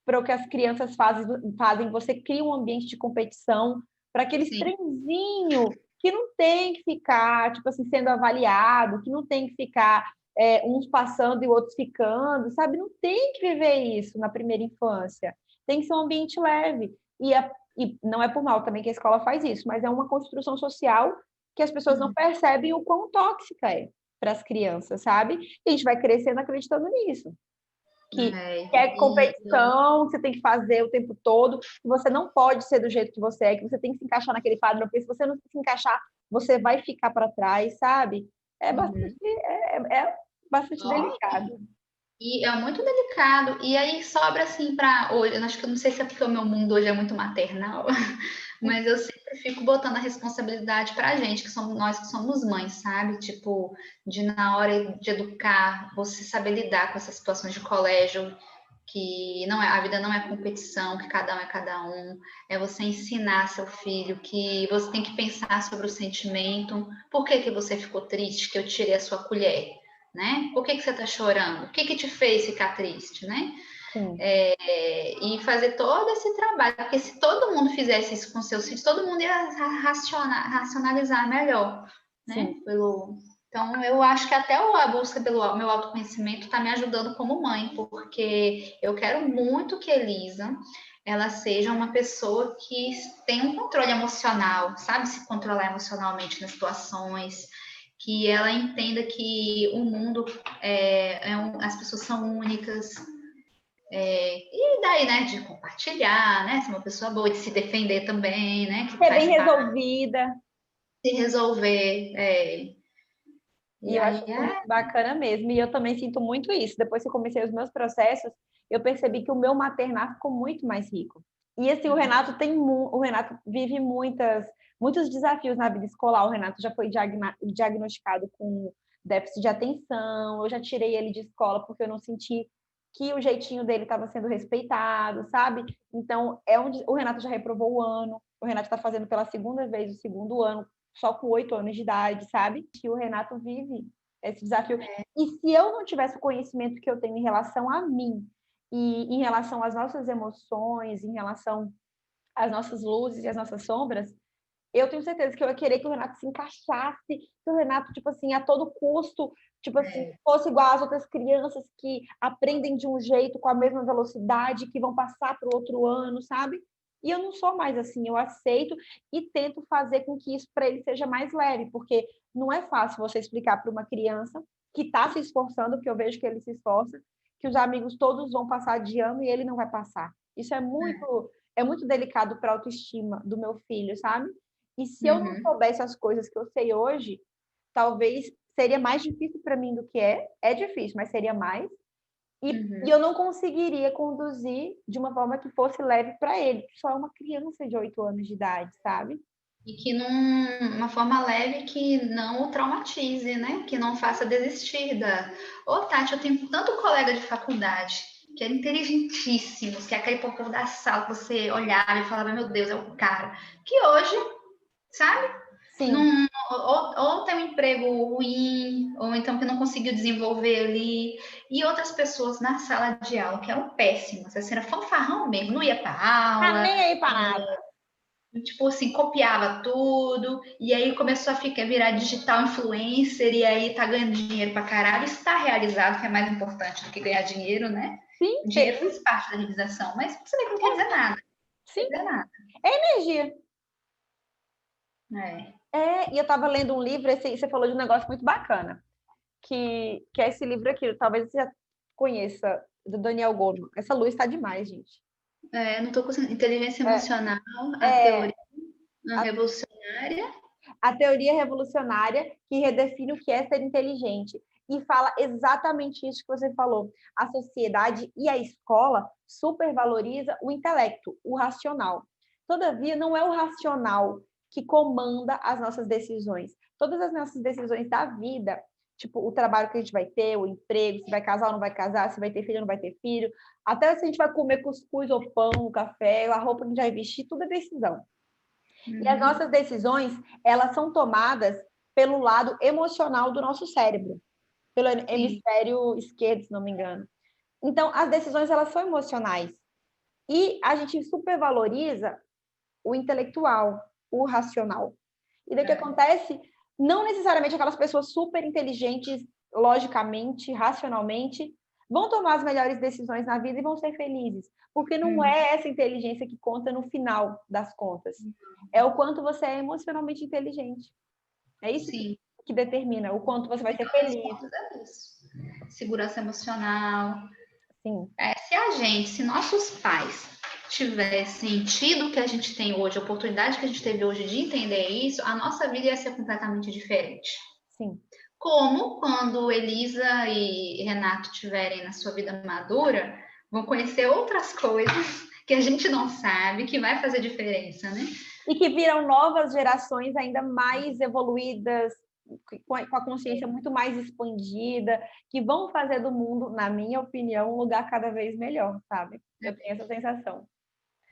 para o que as crianças fazem, você cria um ambiente de competição para aqueles Sim. trenzinho que não tem que ficar, tipo assim, sendo avaliado, que não tem que ficar uns passando e outros ficando, sabe? Não tem que viver isso na primeira infância. Tem que ser um ambiente leve. E não é por mal também que a escola faz isso, mas é uma construção social que as pessoas não percebem o quão tóxica é para as crianças, sabe? E a gente vai crescendo acreditando nisso. Que é competição, que você tem que fazer o tempo todo, que você não pode ser do jeito que você é, que você tem que se encaixar naquele padrão, porque se você não se encaixar, você vai ficar para trás, sabe? É bastante delicado. E é muito delicado. E aí sobra assim para hoje. Eu acho que eu não sei se é porque o meu mundo hoje é muito maternal, mas eu sempre fico botando a responsabilidade para a gente, que somos nós que somos mães, sabe? Tipo, de na hora de educar, você saber lidar com essas situações de colégio, que não é, a vida não é competição, que cada um é cada um. É você ensinar seu filho que você tem que pensar sobre o sentimento. Por que que você ficou triste que eu tirei a sua colher? Né? Por que que você está chorando? O que que te fez ficar triste, né? E fazer todo esse trabalho, porque se todo mundo fizesse isso com seus filhos, todo mundo ia racionalizar melhor, né? Então, eu acho que até a busca pelo meu autoconhecimento está me ajudando como mãe, porque eu quero muito que Elisa ela seja uma pessoa que tenha um controle emocional, sabe? Se controlar emocionalmente nas situações, que ela entenda que o mundo as pessoas são únicas, e daí, né, de compartilhar, né, ser uma pessoa boa, de se defender também, né, que É faz bem parte resolvida. de resolver, E e eu aí acho muito bacana mesmo. E eu também sinto muito isso. Depois que eu comecei os meus processos, eu percebi que o meu maternar ficou muito mais rico. E assim, o Renato vive muitos desafios na vida escolar. O Renato já foi diagnosticado com déficit de atenção. Eu já tirei ele de escola porque eu não senti que o jeitinho dele estava sendo respeitado, sabe? Então, o Renato já reprovou o ano. O Renato está fazendo pela segunda vez o segundo ano, só com 8 anos de idade, sabe? Que o Renato vive esse desafio. E se eu não tivesse o conhecimento que eu tenho em relação a mim e em relação às nossas emoções, em relação às nossas luzes e às nossas sombras, eu tenho certeza que eu ia querer que o Renato se encaixasse, que o Renato, tipo assim, a todo custo, tipo assim, fosse igual às outras crianças que aprendem de um jeito com a mesma velocidade, que vão passar para o outro ano, sabe? E eu não sou mais assim, eu aceito e tento fazer com que isso para ele seja mais leve, porque não é fácil você explicar para uma criança que está se esforçando, porque eu vejo que ele se esforça, que os amigos todos vão passar de ano e ele não vai passar. Isso é muito delicado para a autoestima do meu filho, sabe? E se eu não soubesse as coisas que eu sei hoje, talvez seria mais difícil para mim do que é. É difícil, mas seria mais. E eu não conseguiria conduzir de uma forma que fosse leve para ele, que só é uma criança de 8 anos de idade, sabe? E que uma forma leve que não o traumatize, né? Que não faça desistir da. Ô, Tati, eu tenho tanto colega de faculdade que eram inteligentíssimos, que é aquele povo da sala que você olhava e falava, meu Deus, é o cara. Que hoje, sabe? Sim. Ou tem um emprego ruim, ou então que não conseguiu desenvolver ali. E outras pessoas na sala de aula que eram péssimas, assim, era fanfarrão mesmo, não ia para Tá aula, nem aí para nada. tipo assim, copiava tudo, e aí começou a virar digital influencer, e aí tá ganhando dinheiro pra caralho, está realizado, que é mais importante do que ganhar dinheiro, né? Sim, O dinheiro faz parte da realização, mas você vê que não quer dizer nada. Não quer sim. dizer nada. É energia. É. E eu estava lendo um livro, você falou de um negócio muito bacana, que é esse livro aqui, talvez você já conheça, do Daniel Goleman. Essa luz está demais, gente. Não tô conseguindo. Inteligência emocional, a É, teoria revolucionária. a teoria revolucionária que redefine o que é ser inteligente. E fala exatamente isso que você falou. A sociedade e a escola supervaloriza o intelecto, o racional. Todavia, não é o racional que comanda as nossas decisões. Todas as nossas decisões da vida, tipo o trabalho que a gente vai ter, o emprego, se vai casar ou não vai casar, se vai ter filho ou não vai ter filho, até se a gente vai comer cuscuz ou pão, café, a roupa que a gente vai vestir, tudo é decisão. E as nossas decisões, elas são tomadas pelo lado emocional do nosso cérebro, pelo hemisfério esquerdo, se não me engano. Então, as decisões, elas são emocionais. E a gente supervaloriza o intelectual, o racional. E daí o que acontece? Não necessariamente aquelas pessoas super inteligentes, logicamente, racionalmente, vão tomar as melhores decisões na vida e vão ser felizes. Porque não é essa inteligência que conta no final das contas. É o quanto você é emocionalmente inteligente. É isso que determina o quanto você vai ser feliz. Segurança emocional. Sim. Se nossos pais tivessem tido o que a gente tem hoje, a oportunidade que a gente teve hoje de entender isso, a nossa vida ia ser completamente diferente. Sim. Como quando Elisa e Renato tiverem na sua vida madura, vão conhecer outras coisas que a gente não sabe, que vai fazer diferença, né? E que viram novas gerações ainda mais evoluídas, com a consciência muito mais expandida, que vão fazer do mundo, na minha opinião, um lugar cada vez melhor, sabe? Eu tenho essa sensação.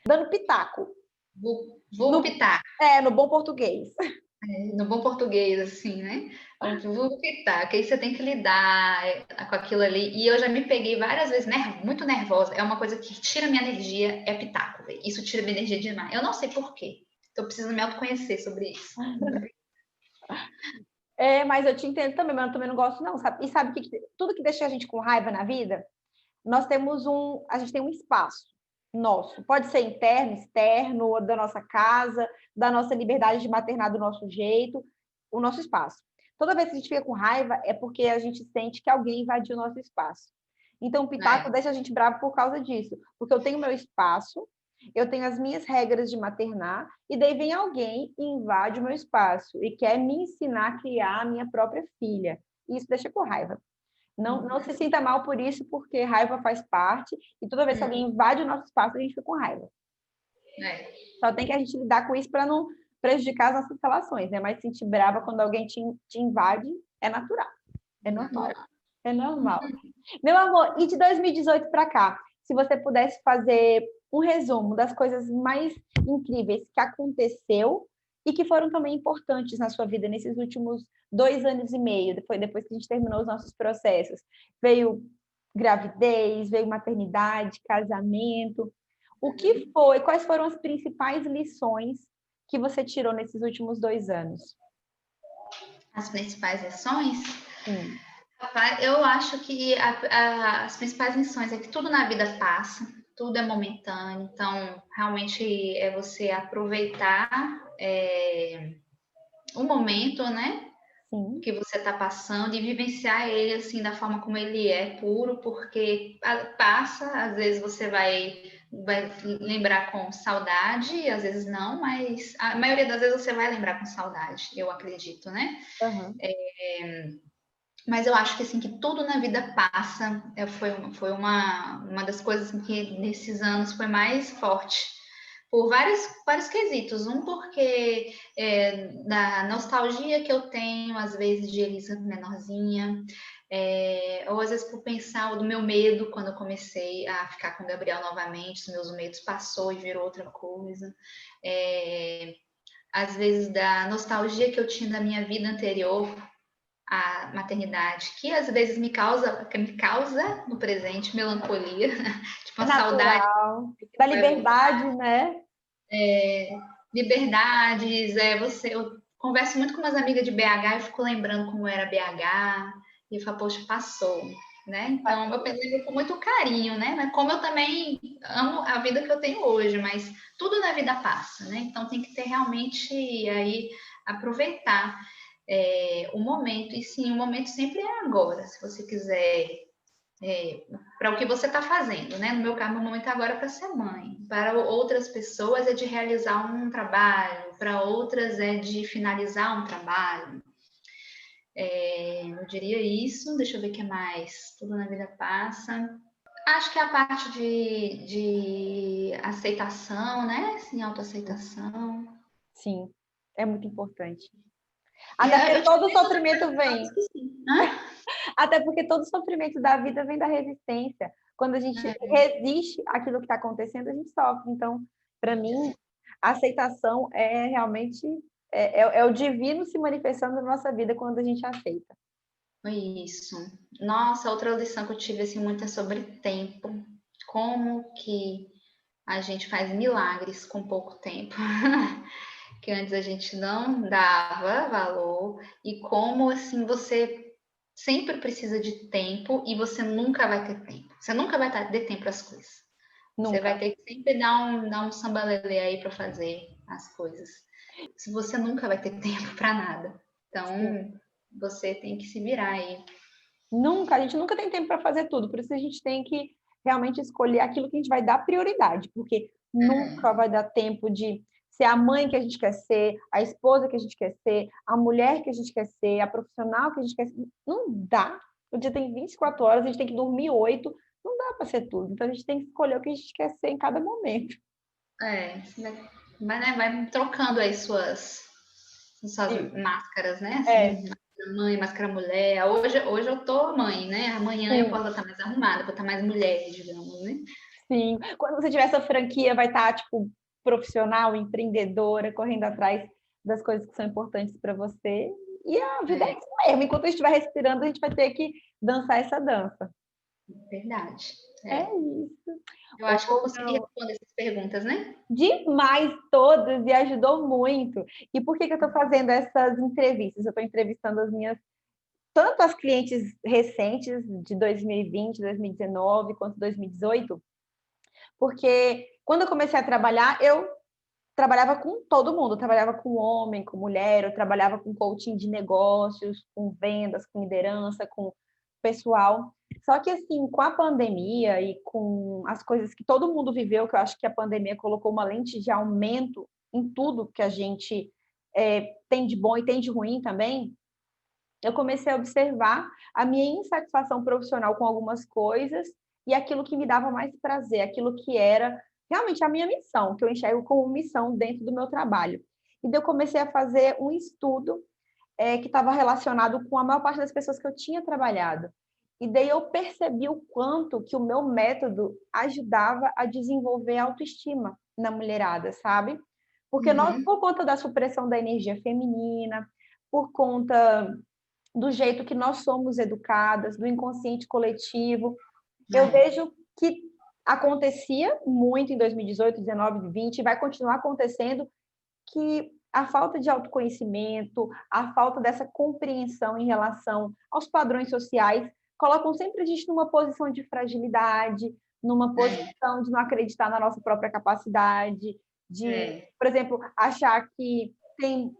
Dando pitaco. Vou pitaco. No bom português. No bom português, assim, né? Vou pitaco. Aí você tem que lidar com aquilo ali. E eu já me peguei várias vezes muito nervosa. É uma coisa que tira minha energia, é pitaco. Isso tira minha energia demais. Eu não sei por quê. Estou precisando me autoconhecer sobre isso. Mas eu te entendo também, mas eu também não gosto, não, sabe? E sabe que tudo que deixa a gente com raiva na vida, a gente tem um espaço nosso. Pode ser interno, externo, da nossa casa, da nossa liberdade de maternar do nosso jeito, o nosso espaço. Toda vez que a gente fica com raiva, é porque a gente sente que alguém invadiu o nosso espaço. Então, o pitaco deixa a gente bravo por causa disso. Porque eu tenho meu espaço, eu tenho as minhas regras de maternar, e daí vem alguém e invade o meu espaço e quer me ensinar a criar a minha própria filha. E isso deixa com raiva. Não se sinta mal por isso, porque raiva faz parte, e toda vez que alguém invade o nosso espaço, a gente fica com raiva. Só tem que a gente lidar com isso para não prejudicar as nossas relações, né? Mas sentir brava quando alguém te invade é natural. É normal. É normal. Meu amor, e de 2018 para cá, se você pudesse fazer um resumo das coisas mais incríveis que aconteceu e que foram também importantes na sua vida nesses últimos 2 anos e meio, depois que a gente terminou os nossos processos. Veio gravidez, veio maternidade, casamento. O que foi? Quais foram as principais lições que você tirou nesses últimos 2 anos? As principais lições? Sim. Eu acho que as principais lições é que tudo na vida passa, tudo é momentâneo, então realmente é você aproveitar o momento, né? Sim. Que você está passando e vivenciar ele assim da forma como ele é, puro, porque passa, às vezes você vai lembrar com saudade, às vezes não, mas a maioria das vezes você vai lembrar com saudade, eu acredito, né? Uhum. Mas eu acho que assim que tudo na vida passa, foi uma das coisas que nesses anos foi mais forte por vários quesitos. Um, porque da nostalgia que eu tenho, às vezes, de Elisa menorzinha, ou às vezes por pensar do meu medo quando eu comecei a ficar com o Gabriel novamente, os meus medos passou e virou outra coisa. Às vezes da nostalgia que eu tinha da minha vida anterior, a maternidade, que às vezes me causa no presente melancolia, tipo uma saudade da liberdade, né? Liberdades, eu converso muito com umas amigas de BH e fico lembrando como era BH e eu falo, poxa, passou, né? Então eu lembro com muito carinho, né? Mas como eu também amo a vida que eu tenho hoje, mas tudo na vida passa, né? Então tem que ter realmente aí aproveitar o momento, e sim, o momento sempre é agora, se você quiser, para o que você está fazendo, né? No meu caso, o momento agora é para ser mãe, para outras pessoas é de realizar um trabalho, para outras é de finalizar um trabalho. Eu diria isso, deixa eu ver o que mais, tudo na vida passa. Acho que a parte de aceitação, né? Sim, autoaceitação. Sim, é muito importante. E Até eu porque te todo fiz outra sofrimento pergunta, eu vem. esqueci. Hã? Até porque todo sofrimento da vida vem da resistência. Quando a gente resiste àquilo que está acontecendo, a gente sofre. Então, para mim, a aceitação é realmente é o divino se manifestando na nossa vida quando a gente aceita. Isso. Nossa, outra lição que eu tive assim muito é sobre tempo. Como que a gente faz milagres com pouco tempo. Que antes a gente não dava valor e como assim você sempre precisa de tempo e você nunca vai ter tempo. Você nunca vai ter tempo para as coisas. Você vai Nunca. ter que sempre dar um sambalele aí para fazer as coisas. Se você nunca vai ter tempo para nada. Sim. Então, você tem que se virar aí. Nunca, a gente nunca tem tempo para fazer tudo, por isso a gente tem que realmente escolher aquilo que a gente vai dar prioridade, porque nunca vai dar tempo de ser a mãe que a gente quer ser, a esposa que a gente quer ser, a mulher que a gente quer ser, a profissional que a gente quer ser. Não dá. O dia tem 24 horas, a gente tem que dormir 8, não dá para ser tudo. Então a gente tem que escolher o que a gente quer ser em cada momento. Vai trocando aí suas Sim. máscaras, né? É, Assim, máscara mãe, máscara mulher. Hoje eu tô mãe, né? Amanhã eu sim, posso estar mais arrumada, vou estar mais mulher, digamos, né? sim. Quando você tiver essa franquia, vai estar, tipo, profissional, empreendedora, correndo atrás das coisas que são importantes para você. E a vida é É, isso mesmo. Enquanto a gente estiver respirando, a gente vai ter que dançar essa dança. verdade. É É. isso. Eu acho que eu Ô, consegui responder essas perguntas, né? demais todas e ajudou muito. E por que eu estou fazendo essas entrevistas? Eu estou entrevistando as minhas, tanto as clientes recentes de 2020, 2019, quanto 2018, porque quando eu comecei a trabalhar, eu trabalhava com todo mundo, eu trabalhava com homem, com mulher, eu trabalhava com coaching de negócios, com vendas, com liderança, com pessoal. Só que assim, com a pandemia e com as coisas que todo mundo viveu, que eu acho que a pandemia colocou uma lente de aumento em tudo que a gente tem de bom e tem de ruim também, eu comecei a observar a minha insatisfação profissional com algumas coisas e aquilo que me dava mais prazer, aquilo que era realmente a minha missão, que eu enxergo como missão dentro do meu trabalho. E daí eu comecei a fazer um estudo que estava relacionado com a maior parte das pessoas que eu tinha trabalhado. E daí eu percebi o quanto que o meu método ajudava a desenvolver a autoestima na mulherada, sabe? Porque nós, Uhum. por conta da supressão da energia feminina, por conta do jeito que nós somos educadas, do inconsciente coletivo. Eu É. vejo que acontecia muito em 2018, 19, 20, e vai continuar acontecendo, que a falta de autoconhecimento, a falta dessa compreensão em relação aos padrões sociais, colocam sempre a gente numa posição de fragilidade, numa posição de não acreditar na nossa própria capacidade, de, É. por exemplo, achar que tem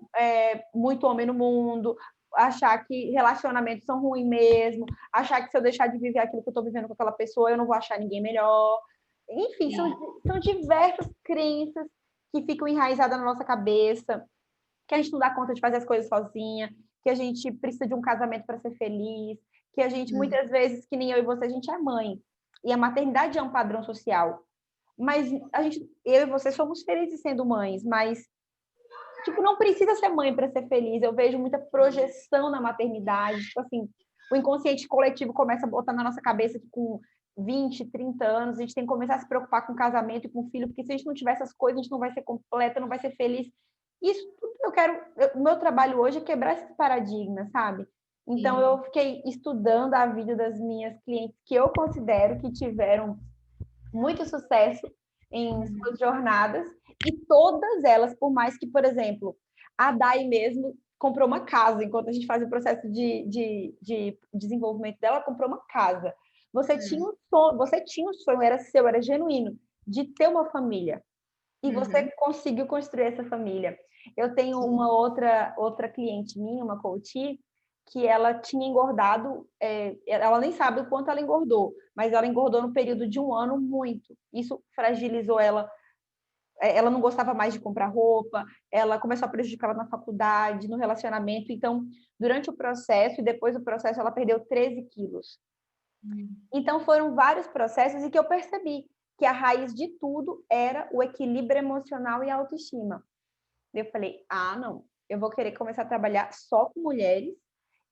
muito homem no mundo, achar que relacionamentos são ruins mesmo, achar que se eu deixar de viver aquilo que eu estou vivendo com aquela pessoa, eu não vou achar ninguém melhor. Enfim, são diversas crenças que ficam enraizadas na nossa cabeça, que a gente não dá conta de fazer as coisas sozinha, que a gente precisa de um casamento para ser feliz, que a gente, muitas vezes, que nem eu e você, a gente é mãe. E a maternidade é um padrão social. Mas eu e você somos felizes sendo mães, mas tipo, não precisa ser mãe para ser feliz. Eu vejo muita projeção na maternidade. Tipo assim, o inconsciente coletivo começa a botar na nossa cabeça que com 20, 30 anos, a gente tem que começar a se preocupar com o casamento e com o filho, porque se a gente não tiver essas coisas, a gente não vai ser completa, não vai ser feliz. Isso tudo que eu quero. O meu trabalho hoje é quebrar esses paradigmas, sabe? Então, Sim. eu fiquei estudando a vida das minhas clientes que eu considero que tiveram muito sucesso em suas jornadas, e todas elas, por mais que, por exemplo, a Dai mesmo comprou uma casa, enquanto a gente faz o processo de desenvolvimento dela, comprou uma casa. Você tinha um sonho, era seu, era genuíno, de ter uma família. E você Uhum. conseguiu construir essa família. Eu tenho uma outra cliente minha, uma coach, que ela tinha engordado, ela nem sabe o quanto ela engordou, mas ela engordou no período de um ano muito. Isso fragilizou ela. Ela não gostava mais de comprar roupa, ela começou a prejudicar ela na faculdade, no relacionamento. Então, durante o processo e depois do processo, ela perdeu 13 quilos. Então, foram vários processos e que eu percebi que a raiz de tudo era o equilíbrio emocional e a autoestima. Eu falei, não, eu vou querer começar a trabalhar só com mulheres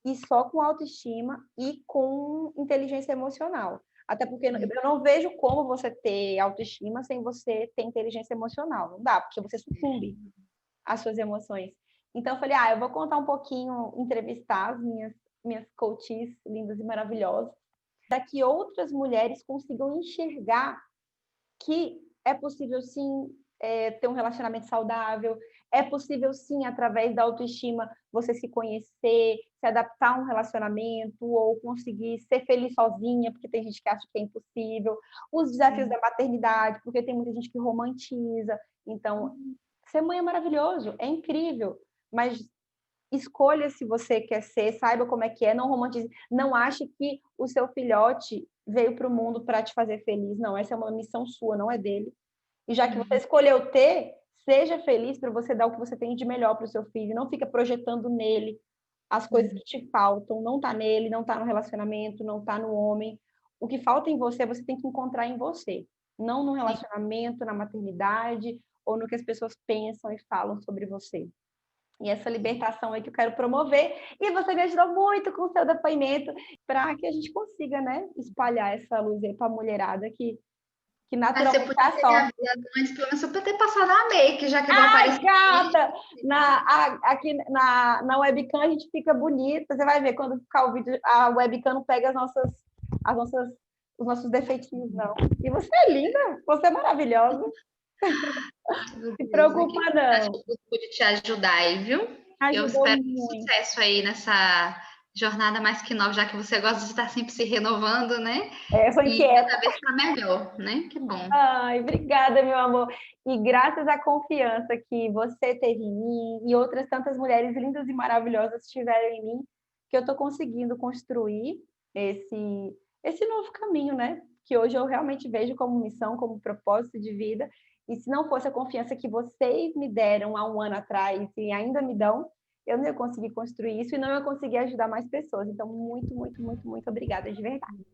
e só com autoestima e com inteligência emocional. Até porque eu não vejo como você ter autoestima sem você ter inteligência emocional. Não dá, porque você sucumbe às suas emoções. Então, eu falei, eu vou contar um pouquinho, entrevistar as minhas coaches lindas e maravilhosas, para que outras mulheres consigam enxergar que é possível, sim, ter um relacionamento saudável, é possível, sim, através da autoestima, você se conhecer, se adaptar a um relacionamento ou conseguir ser feliz sozinha, porque tem gente que acha que é impossível. Os desafios da maternidade, porque tem muita gente que romantiza. Então, ser mãe é maravilhoso, é incrível, mas escolha se você quer ser, saiba como é que é, não romantize, não ache que o seu filhote veio para o mundo para te fazer feliz. Não, essa é uma missão sua, não é dele. E já que você escolheu ter, seja feliz para você dar o que você tem de melhor para o seu filho. Não fica projetando nele as coisas que te faltam. Não está nele, não está no relacionamento, não está no homem. O que falta em você, você tem que encontrar em você. Não no relacionamento, na maternidade ou no que as pessoas pensam e falam sobre você. E essa libertação aí que eu quero promover. E você me ajudou muito com o seu depoimento para que a gente consiga, né, espalhar essa luz aí para a mulherada que Mas você naturalmente podia ter me sofre. avisado antes, pelo menos para ter passado a make, já que vai Ai, aparecer. gata! Aqui na webcam a gente fica bonita. Você vai ver quando ficar o vídeo, a webcam não pega os nossos defeitinhos, não. E você é linda, você é maravilhosa. Não se preocupa, Acho não. que eu pude te ajudar aí, viu? Eu Ajudou espero muito. sucesso aí nessa jornada mais que nova, já que você gosta de estar sempre se renovando, né? Eu sou E inquieta. cada vez está melhor, né? Que bom. Ai, obrigada, meu amor. E graças à confiança que você teve em mim e outras tantas mulheres lindas e maravilhosas tiveram em mim, que eu estou conseguindo construir esse novo caminho, né? Que hoje eu realmente vejo como missão, como propósito de vida. E se não fosse a confiança que vocês me deram há um ano atrás e ainda me dão, eu não ia conseguir construir isso e não ia conseguir ajudar mais pessoas. Então, muito, muito, muito, muito obrigada de verdade.